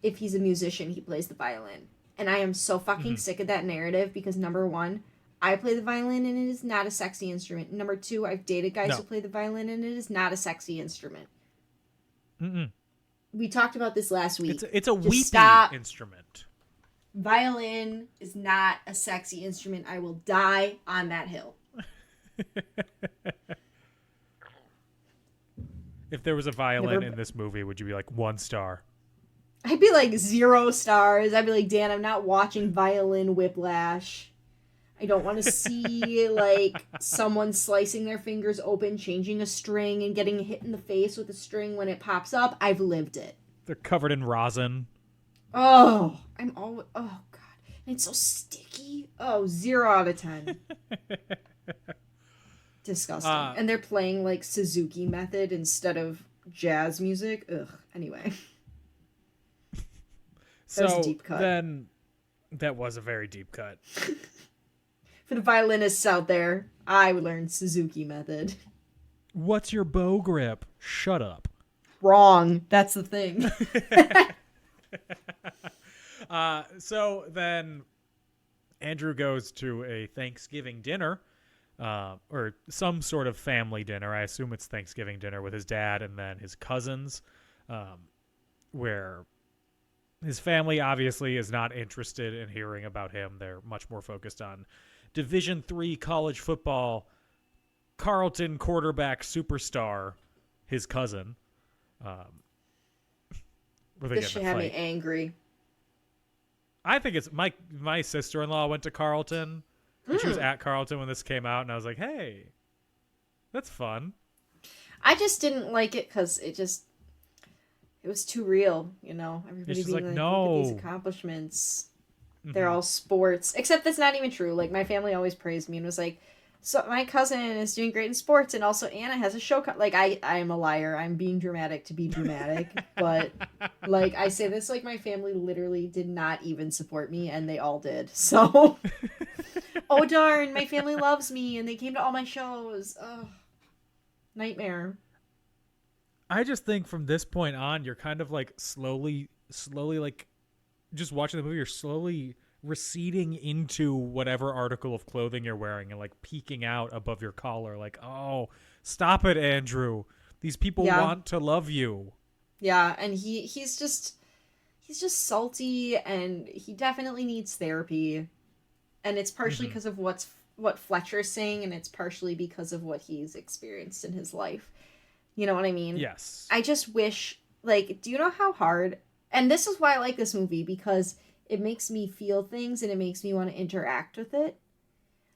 if he's a musician, he plays the violin. And I am so fucking sick of that narrative because, number one, I play the violin and it is not a sexy instrument. Number two, I've dated guys who play the violin and it is not a sexy instrument. Mm-mm. We talked about this last week. It's a weepy instrument. Violin is not a sexy instrument. I will die on that hill. If there was a violin in this movie, would you be like 1 star? I'd be like 0 stars. I'd be like, Dan, I'm not watching violin Whiplash. I don't want to see, like, someone slicing their fingers open, changing a string, and getting hit in the face with a string when it pops up. I've lived it. They're covered in rosin. Oh, oh, God. And it's so sticky. Oh, 0 out of 10. Disgusting. And they're playing, like, Suzuki Method instead of jazz music. Ugh. Anyway. That was a deep cut. Then that was a very deep cut. For the violinists out there, I learned Suzuki Method. What's your bow grip? Shut up. Wrong. That's the thing. So then Andrew goes to a Thanksgiving dinner, or some sort of family dinner. I assume it's Thanksgiving dinner with his dad and then his cousins, where his family obviously is not interested in hearing about him. They're much more focused on Division III college football, Carleton quarterback superstar, his cousin. This should have me angry. I think it's my sister-in-law went to Carleton. And she was at Carleton when this came out, and I was like, hey, that's fun. I just didn't like it because it was too real, you know? Everybody being like, no. Look at these accomplishments. They're all sports. Except that's not even true. Like, my family always praised me and was like, so my cousin is doing great in sports, and also Anna has a show. Like, I am a liar. I'm being dramatic to be dramatic. But, like, I say this like my family literally did not even support me, and they all did. So, oh, darn, my family loves me, and they came to all my shows. Ugh. Nightmare. I just think from this point on, you're kind of like slowly, like just watching the movie, you're slowly receding into whatever article of clothing you're wearing and like peeking out above your collar. Like, oh, stop it, Andrew. These people want to love you. Yeah, and he's just salty, and he definitely needs therapy. And it's partially because of what Fletcher's saying, and it's partially because of what he's experienced in his life. You know what I mean? Yes. I just wish, like, do you know how hard... And this is why I like this movie, because it makes me feel things and it makes me want to interact with it.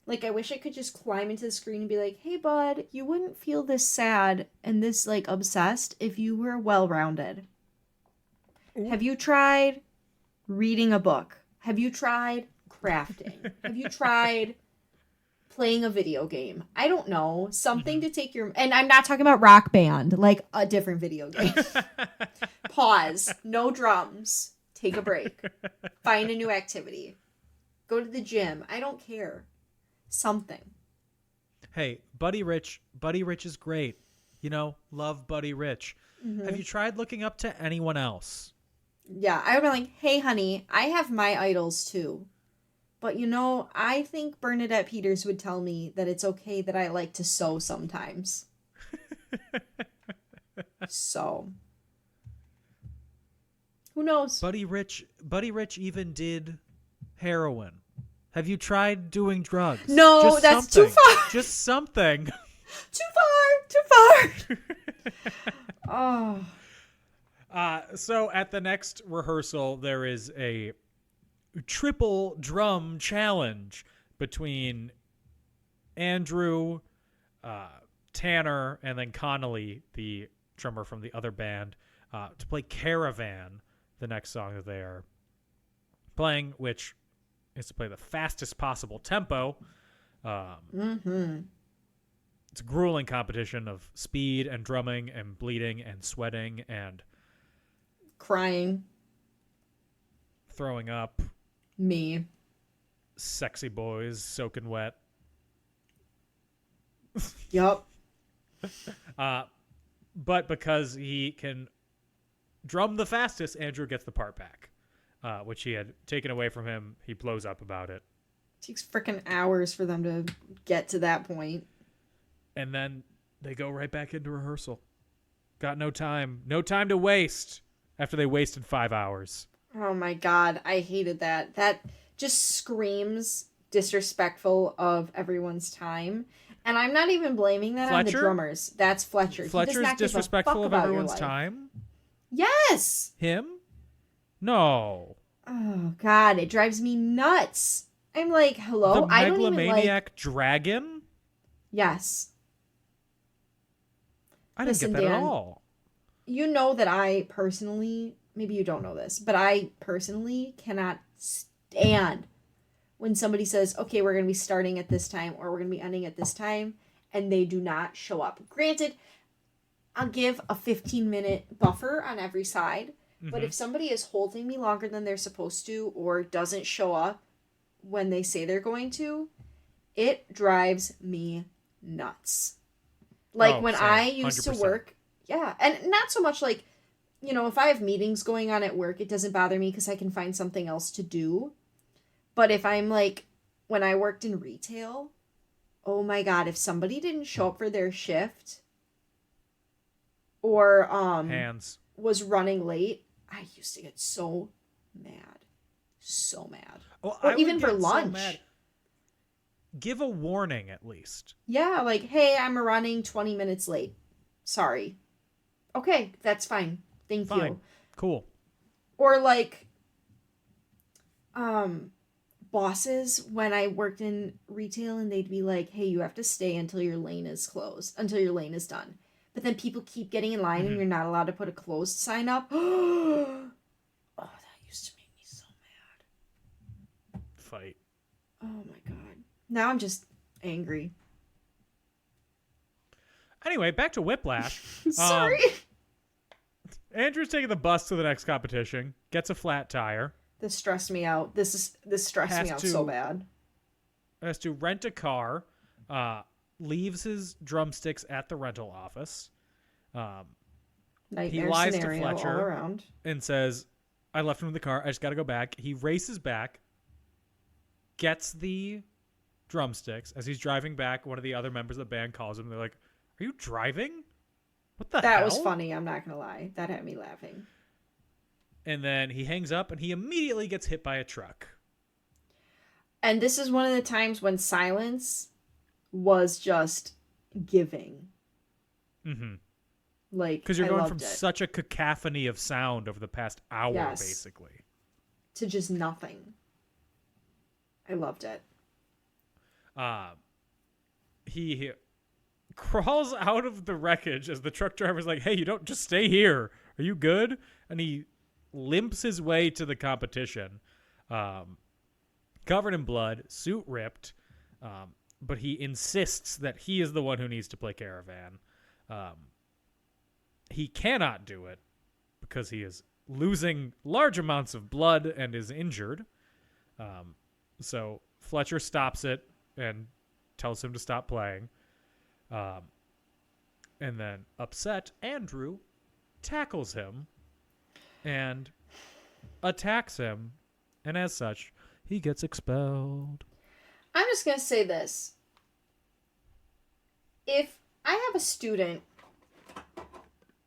Like, I wish I could just climb into the screen and be like, hey, bud, you wouldn't feel this sad and this, like, obsessed if you were well-rounded. Have you tried reading a book? Have you tried crafting? Have you tried playing a video game? I don't know. Something to take your... And I'm not talking about Rock Band, like a different video game. Pause. No drums. Take a break. Find a new activity. Go to the gym. I don't care. Something. Hey, Buddy Rich is great. Love Buddy Rich. Mm-hmm. Have you tried looking up to anyone else? Yeah, I would be like, hey, honey, I have my idols too. But I think Bernadette Peters would tell me that it's okay that I like to sew sometimes. So, who knows? Buddy Rich even did heroin. Have you tried doing drugs? No, Just that's something. too far. Just something. Too far. Oh. So at the next rehearsal, there is a triple drum challenge between Andrew, Tanner, and then Connolly, the drummer from the other band, to play Caravan, the next song that they are playing, which is to play the fastest possible tempo. It's a grueling competition of speed and drumming and bleeding and sweating and crying, throwing up. Me. Sexy boys soaking wet. Yup. But because he can drum the fastest, Andrew gets the part back, which he had taken away from him. He blows up about it. It takes freaking hours for them to get to that point. And then they go right back into rehearsal. Got no time. No time to waste after they wasted 5 hours. Oh my God. I hated that. That just screams disrespectful of everyone's time. And I'm not even blaming that on the drummers. That's Fletcher. Fletcher's disrespectful of everyone's time? Yes. Him? No. Oh God, it drives me nuts. I'm like, hello? The I don't even megalomaniac dragon? Yes. I didn't get that Dan, at all. You know that I personally, maybe you don't know this, but I personally cannot stand when somebody says, okay, we're going to be starting at this time or we're going to be ending at this time, and they do not show up. Granted, I'll give a 15-minute buffer on every side, but if somebody is holding me longer than they're supposed to or doesn't show up when they say they're going to, it drives me nuts. Like when I used 100%. To work, yeah, and not so much like, if I have meetings going on at work, it doesn't bother me because I can find something else to do. But if I'm like, when I worked in retail, oh my God, if somebody didn't show up for their shift or was running late, I used to get so mad. So mad. Well, or even for lunch. So give a warning at least. Yeah, like, hey, I'm running 20 minutes late. Sorry. Okay, that's fine. Thank you. Cool. Or like bosses when I worked in retail and they'd be like, hey, you have to stay until your lane is closed, until your lane is done. But then people keep getting in line and you're not allowed to put a closed sign up. Oh, that used to make me so mad. Fight. Oh my God. Now I'm just angry. Anyway, back to Whiplash. Sorry. Andrew's taking the bus to the next competition, gets a flat tire. This stressed me out. This stressed me out so bad. Has to rent a car, leaves his drumsticks at the rental office. He lies to Fletcher and says, I left him in the car. I just got to go back. He races back, gets the drumsticks. As he's driving back, one of the other members of the band calls him. They're like, are you driving? What the hell? That was funny. I'm not going to lie. That had me laughing. And then he hangs up and he immediately gets hit by a truck. And this is one of the times when silence was just giving. Mm-hmm. Like, because you're going from such a cacophony of sound over the past hour, basically, to just nothing. I loved it. He crawls out of the wreckage as the truck driver's like, hey, you don't just stay here. Are you good? And he limps his way to the competition, covered in blood, suit ripped, but he insists that he is the one who needs to play Caravan. He cannot do it because he is losing large amounts of blood and is injured. So Fletcher stops it and tells him to stop playing. And then, upset, Andrew tackles him and attacks him. And as such, he gets expelled. I'm just going to say this. If I have a student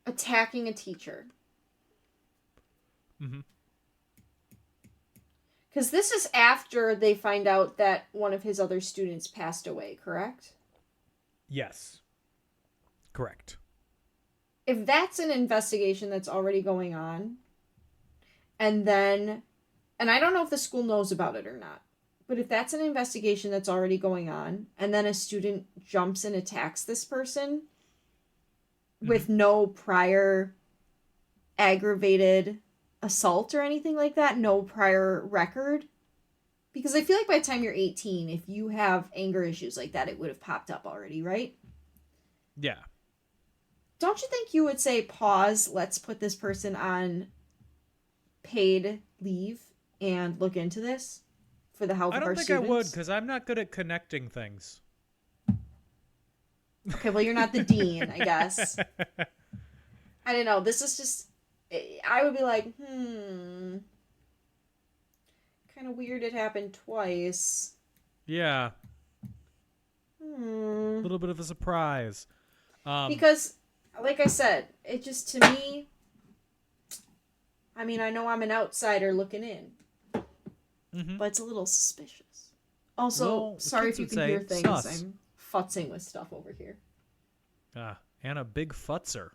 attacking a teacher, because this is after they find out that one of his other students passed away, correct? Yes. Correct. If that's an investigation that's already going on, and I don't know if the school knows about it or not, but if that's an investigation that's already going on, and then a student jumps and attacks this person with no prior aggravated assault or anything like that, no prior record, because I feel like by the time you're 18, if you have anger issues like that, it would have popped up already, right? Yeah. Don't you think you would say, pause, let's put this person on paid leave and look into this for the health of our students? I don't think I would, because I'm not good at connecting things. Okay, well, you're not the dean, I guess. I don't know. This is just... I would be like, kind of weird it happened twice. Yeah. A little bit of a surprise. Because, like I said, it just, to me... I mean, I know I'm an outsider looking in. But it's a little suspicious. Also, well, sorry if you can hear things. Sus. I'm futzing with stuff over here. And a big futzer.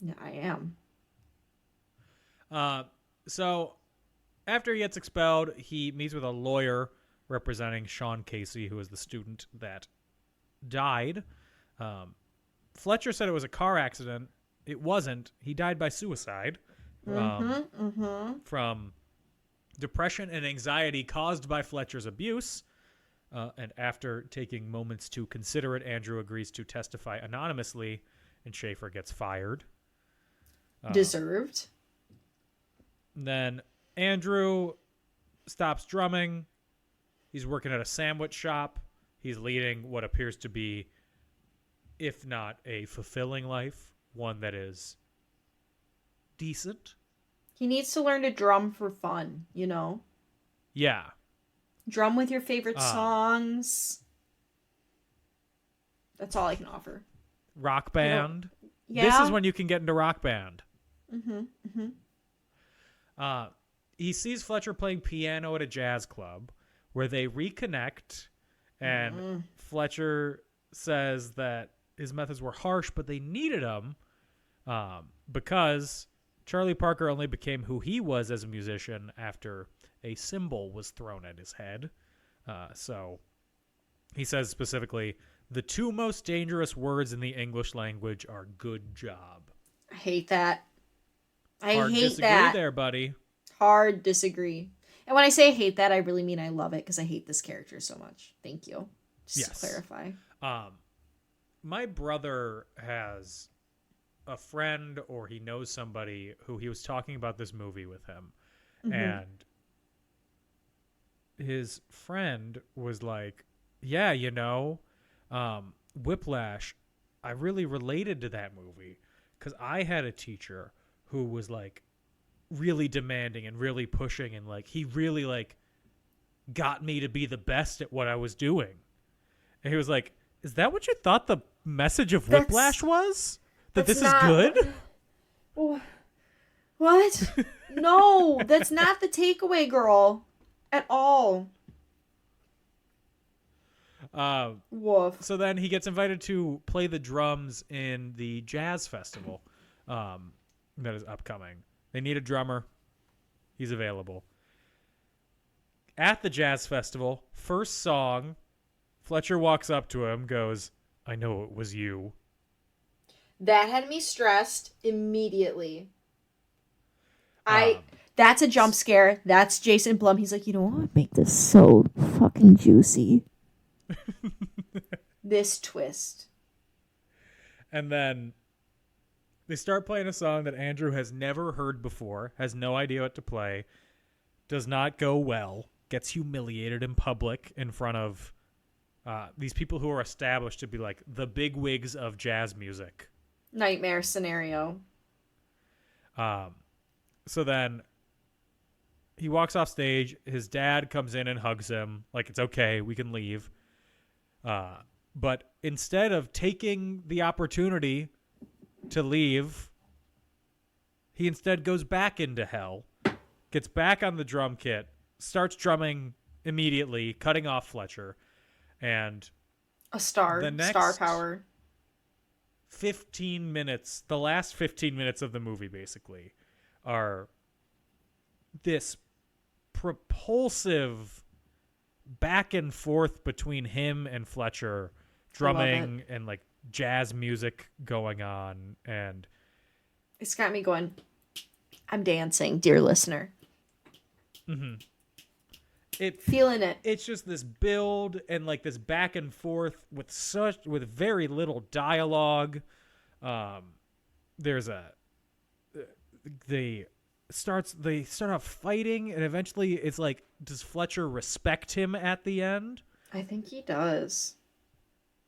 Yeah, I am. So, after he gets expelled, he meets with a lawyer representing Sean Casey, who is the student that died. Fletcher said it was a car accident. It wasn't. He died by suicide. From depression and anxiety caused by Fletcher's abuse. And after taking moments to consider it, Andrew agrees to testify anonymously, and Schaefer gets fired. Deserved. Then Andrew stops drumming. He's working at a sandwich shop. He's leading what appears to be, if not a fulfilling life, one that is decent. He needs to learn to drum for fun, you know? Yeah. Drum with your favorite songs. That's all I can offer. Rock band. Yeah. This is when you can get into rock band. He sees Fletcher playing piano at a jazz club where they reconnect, and Fletcher says that his methods were harsh, but they needed him because Charlie Parker only became who he was as a musician after a cymbal was thrown at his head. So he says specifically, the two most dangerous words in the English language are good job. I hate that. Hard hate disagree that. there, buddy. Hard disagree. And when I say hate that, I really mean I love it because I hate this character so much. Thank you. Just to clarify. My brother has a friend, or he knows somebody who he was talking about this movie with him. And his friend was like, yeah, you know, Whiplash, I really related to that movie because I had a teacher who was like really demanding and really pushing, and like he really like got me to be the best at what I was doing. And he was like, is that what you thought the message of Whiplash was? That this is good? What? No, that's not the takeaway, girl. At all. Woof. So then he gets invited to play the drums in the jazz festival that is upcoming. They need a drummer. He's available. At the jazz festival, first song, Fletcher walks up to him, goes, I know it was you. That had me stressed immediately. That's a jump scare. That's Jason Blum. He's like, you know what would make this so fucking juicy? This twist. And then they start playing a song that Andrew has never heard before, has no idea what to play, does not go well, gets humiliated in public in front of these people who are established to be like the big wigs of jazz music. Nightmare scenario. So then he walks off stage. His dad comes in and hugs him like it's okay, we can leave. But instead of taking the opportunity to leave, he instead goes back into hell, gets back on the drum kit, starts drumming immediately, cutting off Fletcher, and Star power. 15 minutes, the last 15 minutes of the movie basically, are this propulsive back and forth between him and Fletcher, drumming and like jazz music going on, and it's got me going, I'm dancing, dear listener. Mm-hmm. Feeling it. It's just this build and like this back and forth with very little dialogue. They start off fighting, and eventually it's like, does Fletcher respect him at the end? I think he does.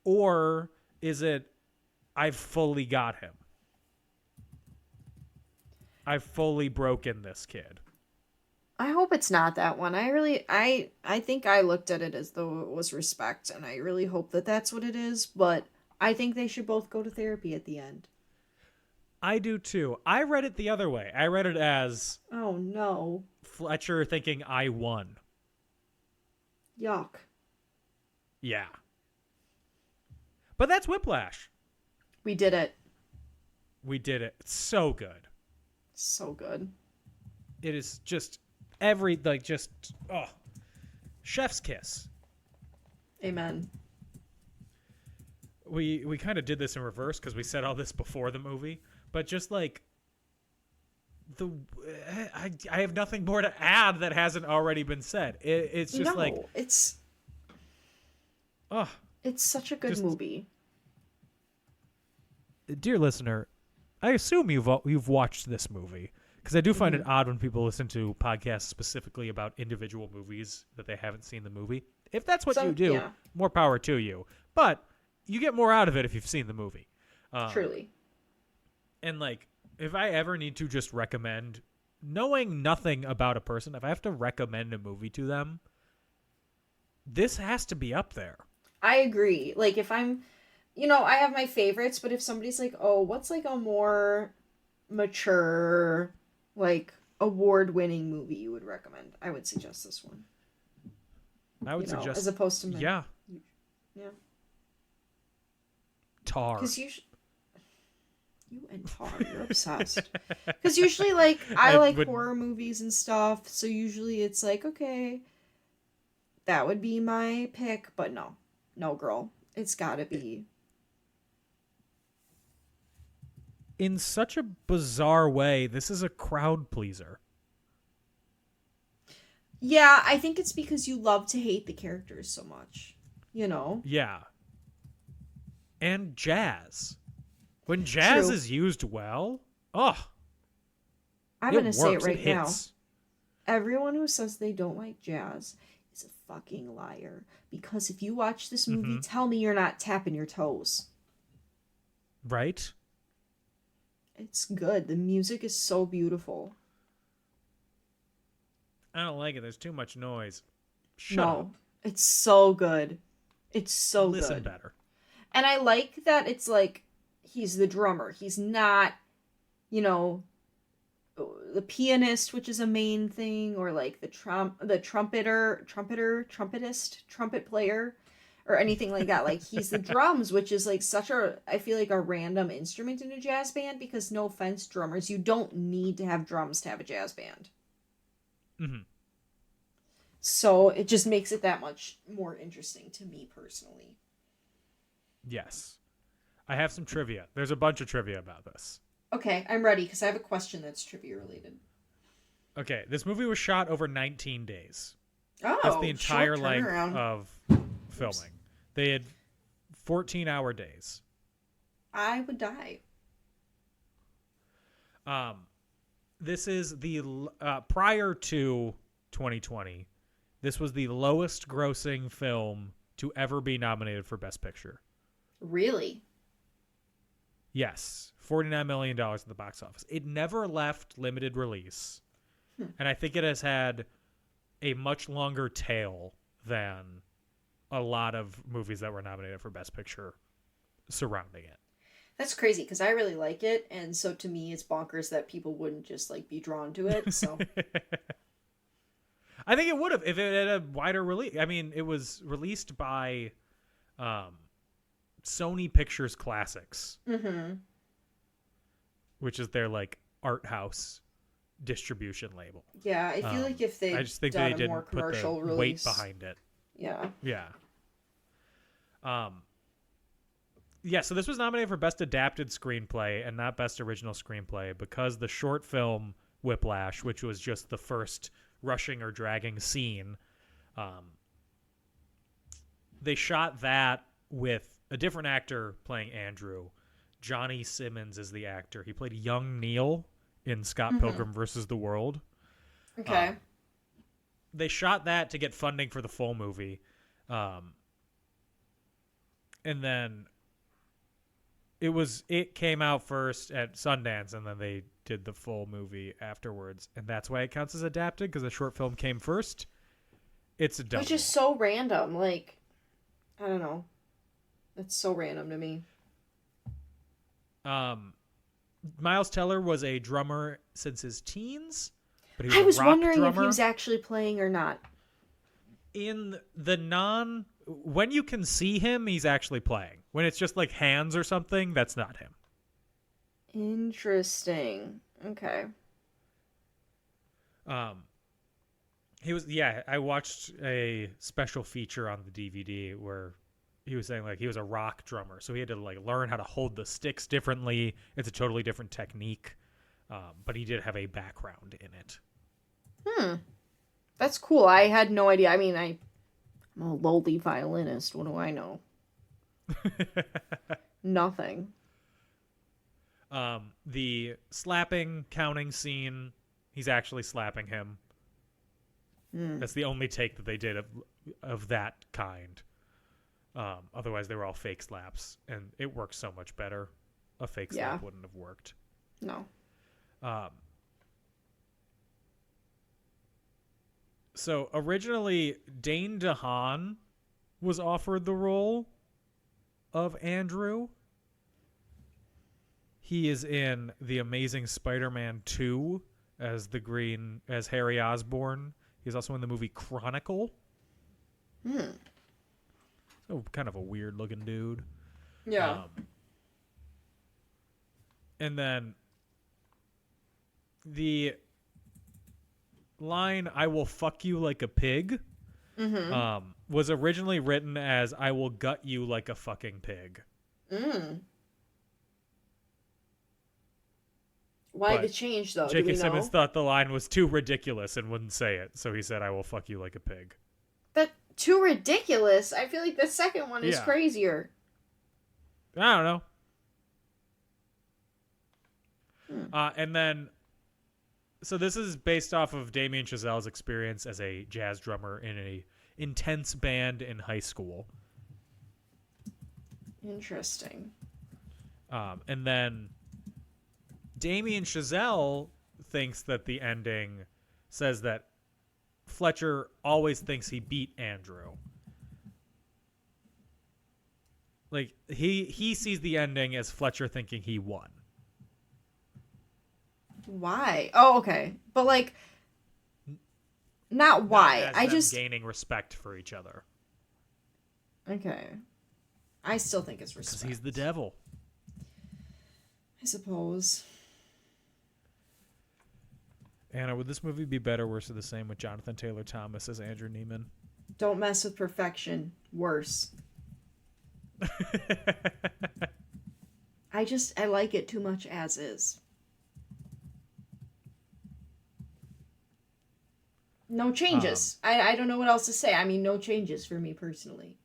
Or is it, I've fully got him? I've fully broken this kid. I hope it's not that one. I think I looked at it as though it was respect, and I really hope that that's what it is, but I think they should both go to therapy at the end. I do too. I read it the other way. I read it as, oh no, Fletcher thinking I won. Yuck. Yeah. But that's Whiplash. We did it. We did it. It's so good. So good. It is just chef's kiss. Amen. We kind of did this in reverse because we said all this before the movie, but just like I have nothing more to add that hasn't already been said. It's just it's such a good movie. Dear listener, I assume you've watched this movie, because I do find it odd when people listen to podcasts specifically about individual movies that they haven't seen the movie. If that's what you do, more power to you. But you get more out of it if you've seen the movie. Truly. And like, if I ever need to just recommend, knowing nothing about a person, if I have to recommend a movie to them, this has to be up there. I agree. Like, if I'm, I have my favorites, but if somebody's like, oh, what's like a more mature, like, award-winning movie you would recommend, I would suggest this one. I would suggest, as opposed to yeah. Tar. Because you and Tar, you're obsessed. Because usually, like, I like horror movies and stuff, so usually it's like, okay, that would be my pick, but no, girl, it's gotta be. In such a bizarre way, this is a crowd pleaser. Yeah, I think it's because you love to hate the characters so much, Yeah. And jazz. When jazz is used well, I'm going to say it right now. Everyone who says they don't like jazz is a fucking liar. Because if you watch this movie, tell me you're not tapping your toes. Right? It's good. The music is so beautiful. I don't like it. There's too much noise. Shut up. It's so good. It's so good. Listen better. And I like that it's like, he's the drummer. He's not, the pianist, which is a main thing, or like the trumpet player, or anything like that. Like, he's the drums, which is like I feel like a random instrument in a jazz band, because no offense, drummers, you don't need to have drums to have a jazz band. Mm-hmm. So it just makes it that much more interesting to me personally. Yes. I have some trivia. There's a bunch of trivia about this. Okay, I'm ready, because I have a question that's trivia related. Okay, this movie was shot over 19 days. Oh, That's the entire short length turnaround. of filming. They had 14-hour days. I would die. This is the prior to 2020. This was the lowest grossing film to ever be nominated for Best Picture. Really? Yes, $49 million in the box office. It never left limited release, and I think it has had a much longer tail than a lot of movies that were nominated for Best Picture surrounding it. That's crazy because I really like it, and so to me, it's bonkers that people wouldn't just like be drawn to it. So I think it would have if it had a wider release. I mean, it was released by Sony Pictures Classics, which is their like art house distribution label. yeah, I feel like if they I just think done they a didn't more put the commercial weight release, behind it. yeah, Yeah, so this was nominated for Best Adapted Screenplay and not Best Original Screenplay because the short film Whiplash, which was just the first rushing or dragging scene, they shot that with a different actor playing Andrew. Johnny Simmons is the actor. He played young Neil in Scott Pilgrim vs. the World. okay, They shot that to get funding for the full movie. And then it came out first at Sundance, and then they did the full movie afterwards, and that's why it counts as adapted because the short film came first. It's a double. which is so random. Like, I don't know, it's so random to me. Miles Teller was a drummer since his teens, but I was a rock wondering drummer. if he was actually playing or not. In the when you can see him, he's actually playing. When it's just like hands or something, that's not him. Interesting. Okay. He was, yeah, I watched a special feature on the DVD where he was saying like he was a rock drummer, so he had to like learn how to hold the sticks differently. It's a totally different technique, but he did have a background in it. That's cool. I had no idea. I mean, I'm a lowly violinist. What do I know? Nothing. The slapping counting scene, he's actually slapping him. That's the only take that they did of that kind. Otherwise, they were all fake slaps, and it works so much better. A fake slap wouldn't have worked. No. So originally, Dane DeHaan was offered the role of Andrew. He is in The Amazing Spider-Man 2 as Harry Osborn. He's also in the movie Chronicle. So kind of a weird looking dude. Yeah. And then the line, "I will fuck you like a pig," was originally written as "I will gut you like a fucking pig." Why But the change, though? Do J.K. we know? Simmons thought the line was too ridiculous and wouldn't say it, so he said, "I will fuck you like a pig." That's too ridiculous. I feel like the second one is Yeah. crazier. I don't know. And then, so this is based off of Damian Chazelle's experience as a jazz drummer in a intense band in high school. Interesting. And then Damian Chazelle thinks that the ending says that Fletcher always thinks he beat Andrew. Like, he sees the ending as Fletcher thinking he won. Why? Oh, okay. But, like, not why. Not as I them just... gaining respect for each other. Okay. I still think it's Because respect. he's the devil. I suppose. Anna, would this movie be better, worse, or the same with Jonathan Taylor Thomas as Andrew Neiman? Don't mess with perfection. Worse. I like it too much as is. No changes. I don't know what else to say. I mean, no changes for me personally.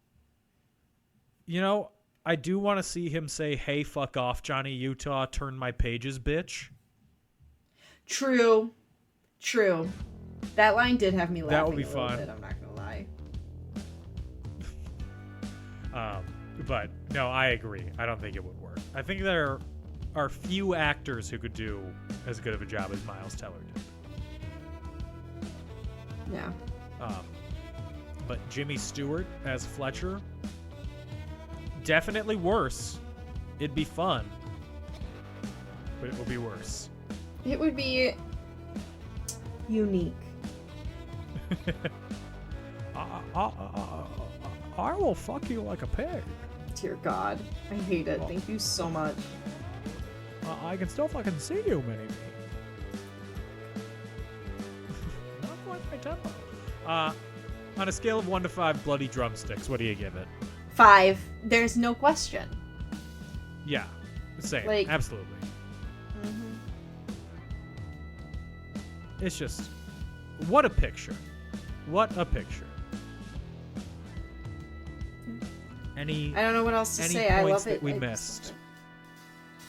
You know, I do want to see him say, "Hey, fuck off, Johnny Utah, turn my pages, bitch." True. That line did have me laughing. That would be a little fun. bit, I'm not gonna lie. But no, I agree. I don't think it would work. I think there are few actors who could do as good of a job as Miles Teller did. Yeah. But Jimmy Stewart as Fletcher, definitely worse. It'd be fun, but it will be worse. It would be unique. I will fuck you like a pig. Dear God. I hate it. Thank you so much. I can still fucking see you, Mini-Me. Not quite my tempo. On a scale of 1 to 5 bloody drumsticks, what do you give it? 5. There's no question. Yeah, same. Like- Absolutely. Mm-hmm. It's just, what a picture. What a picture. I don't know what else to say. I love it. That we missed.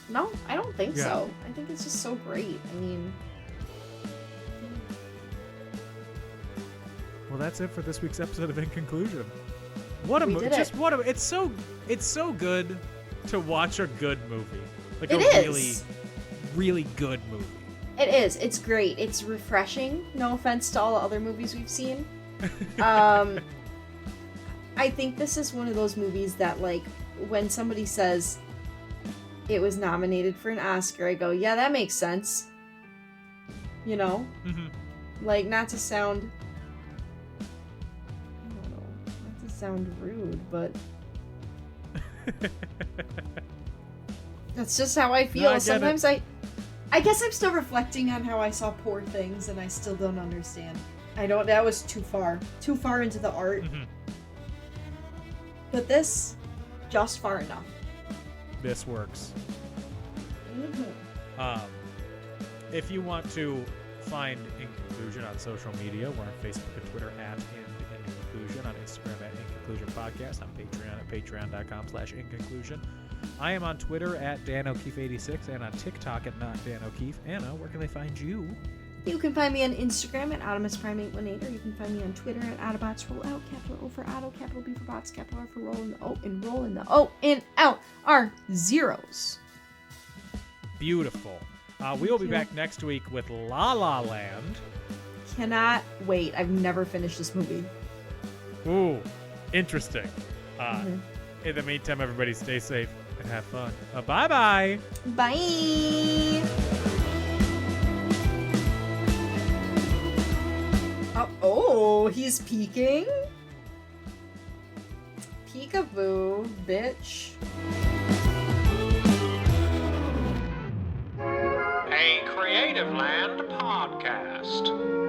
No, I don't think Yeah. so. I think it's just so great. I mean, Well, that's it for this week's episode of In Conclusion. What a We movie! did it. Just what a! It's so good to watch a good movie, like It a is. really good movie. it is. It's great. It's refreshing. No offense to all the other movies we've seen. I think this is one of those movies that, like, when somebody says it was nominated for an Oscar, I go, yeah, that makes sense. You know? Mm-hmm. Like, not to sound... I don't know. Not to sound rude, but... That's just how I feel. No, I get Sometimes I guess I'm still reflecting on how I saw Poor Things, and I still don't understand. That was too far into the art. Mm-hmm. But this, just far enough. This works. Mm-hmm. If you want to find In Conclusion on social media, we're on Facebook and Twitter at In Conclusion, on Instagram at In Conclusion Podcast, on Patreon at patreon.com/InConclusion. I am on Twitter at Dan O'Keefe86 and on TikTok at Not Dan O'Keefe. Anna, where can they find you? You can find me on Instagram at AutomusPrime818, or you can find me on Twitter at AutobotsRollout, capital O for Auto, capital B for Bots, capital R for Roll, and the O in Roll, and the O in Out are zeros. Beautiful. We will be back next week with La La Land. Cannot wait. I've never finished this movie. Ooh, interesting. In the meantime, everybody stay safe and have fun. Bye-bye. Bye! Oh, he's peeking? Peekaboo, bitch. A Creative Land podcast.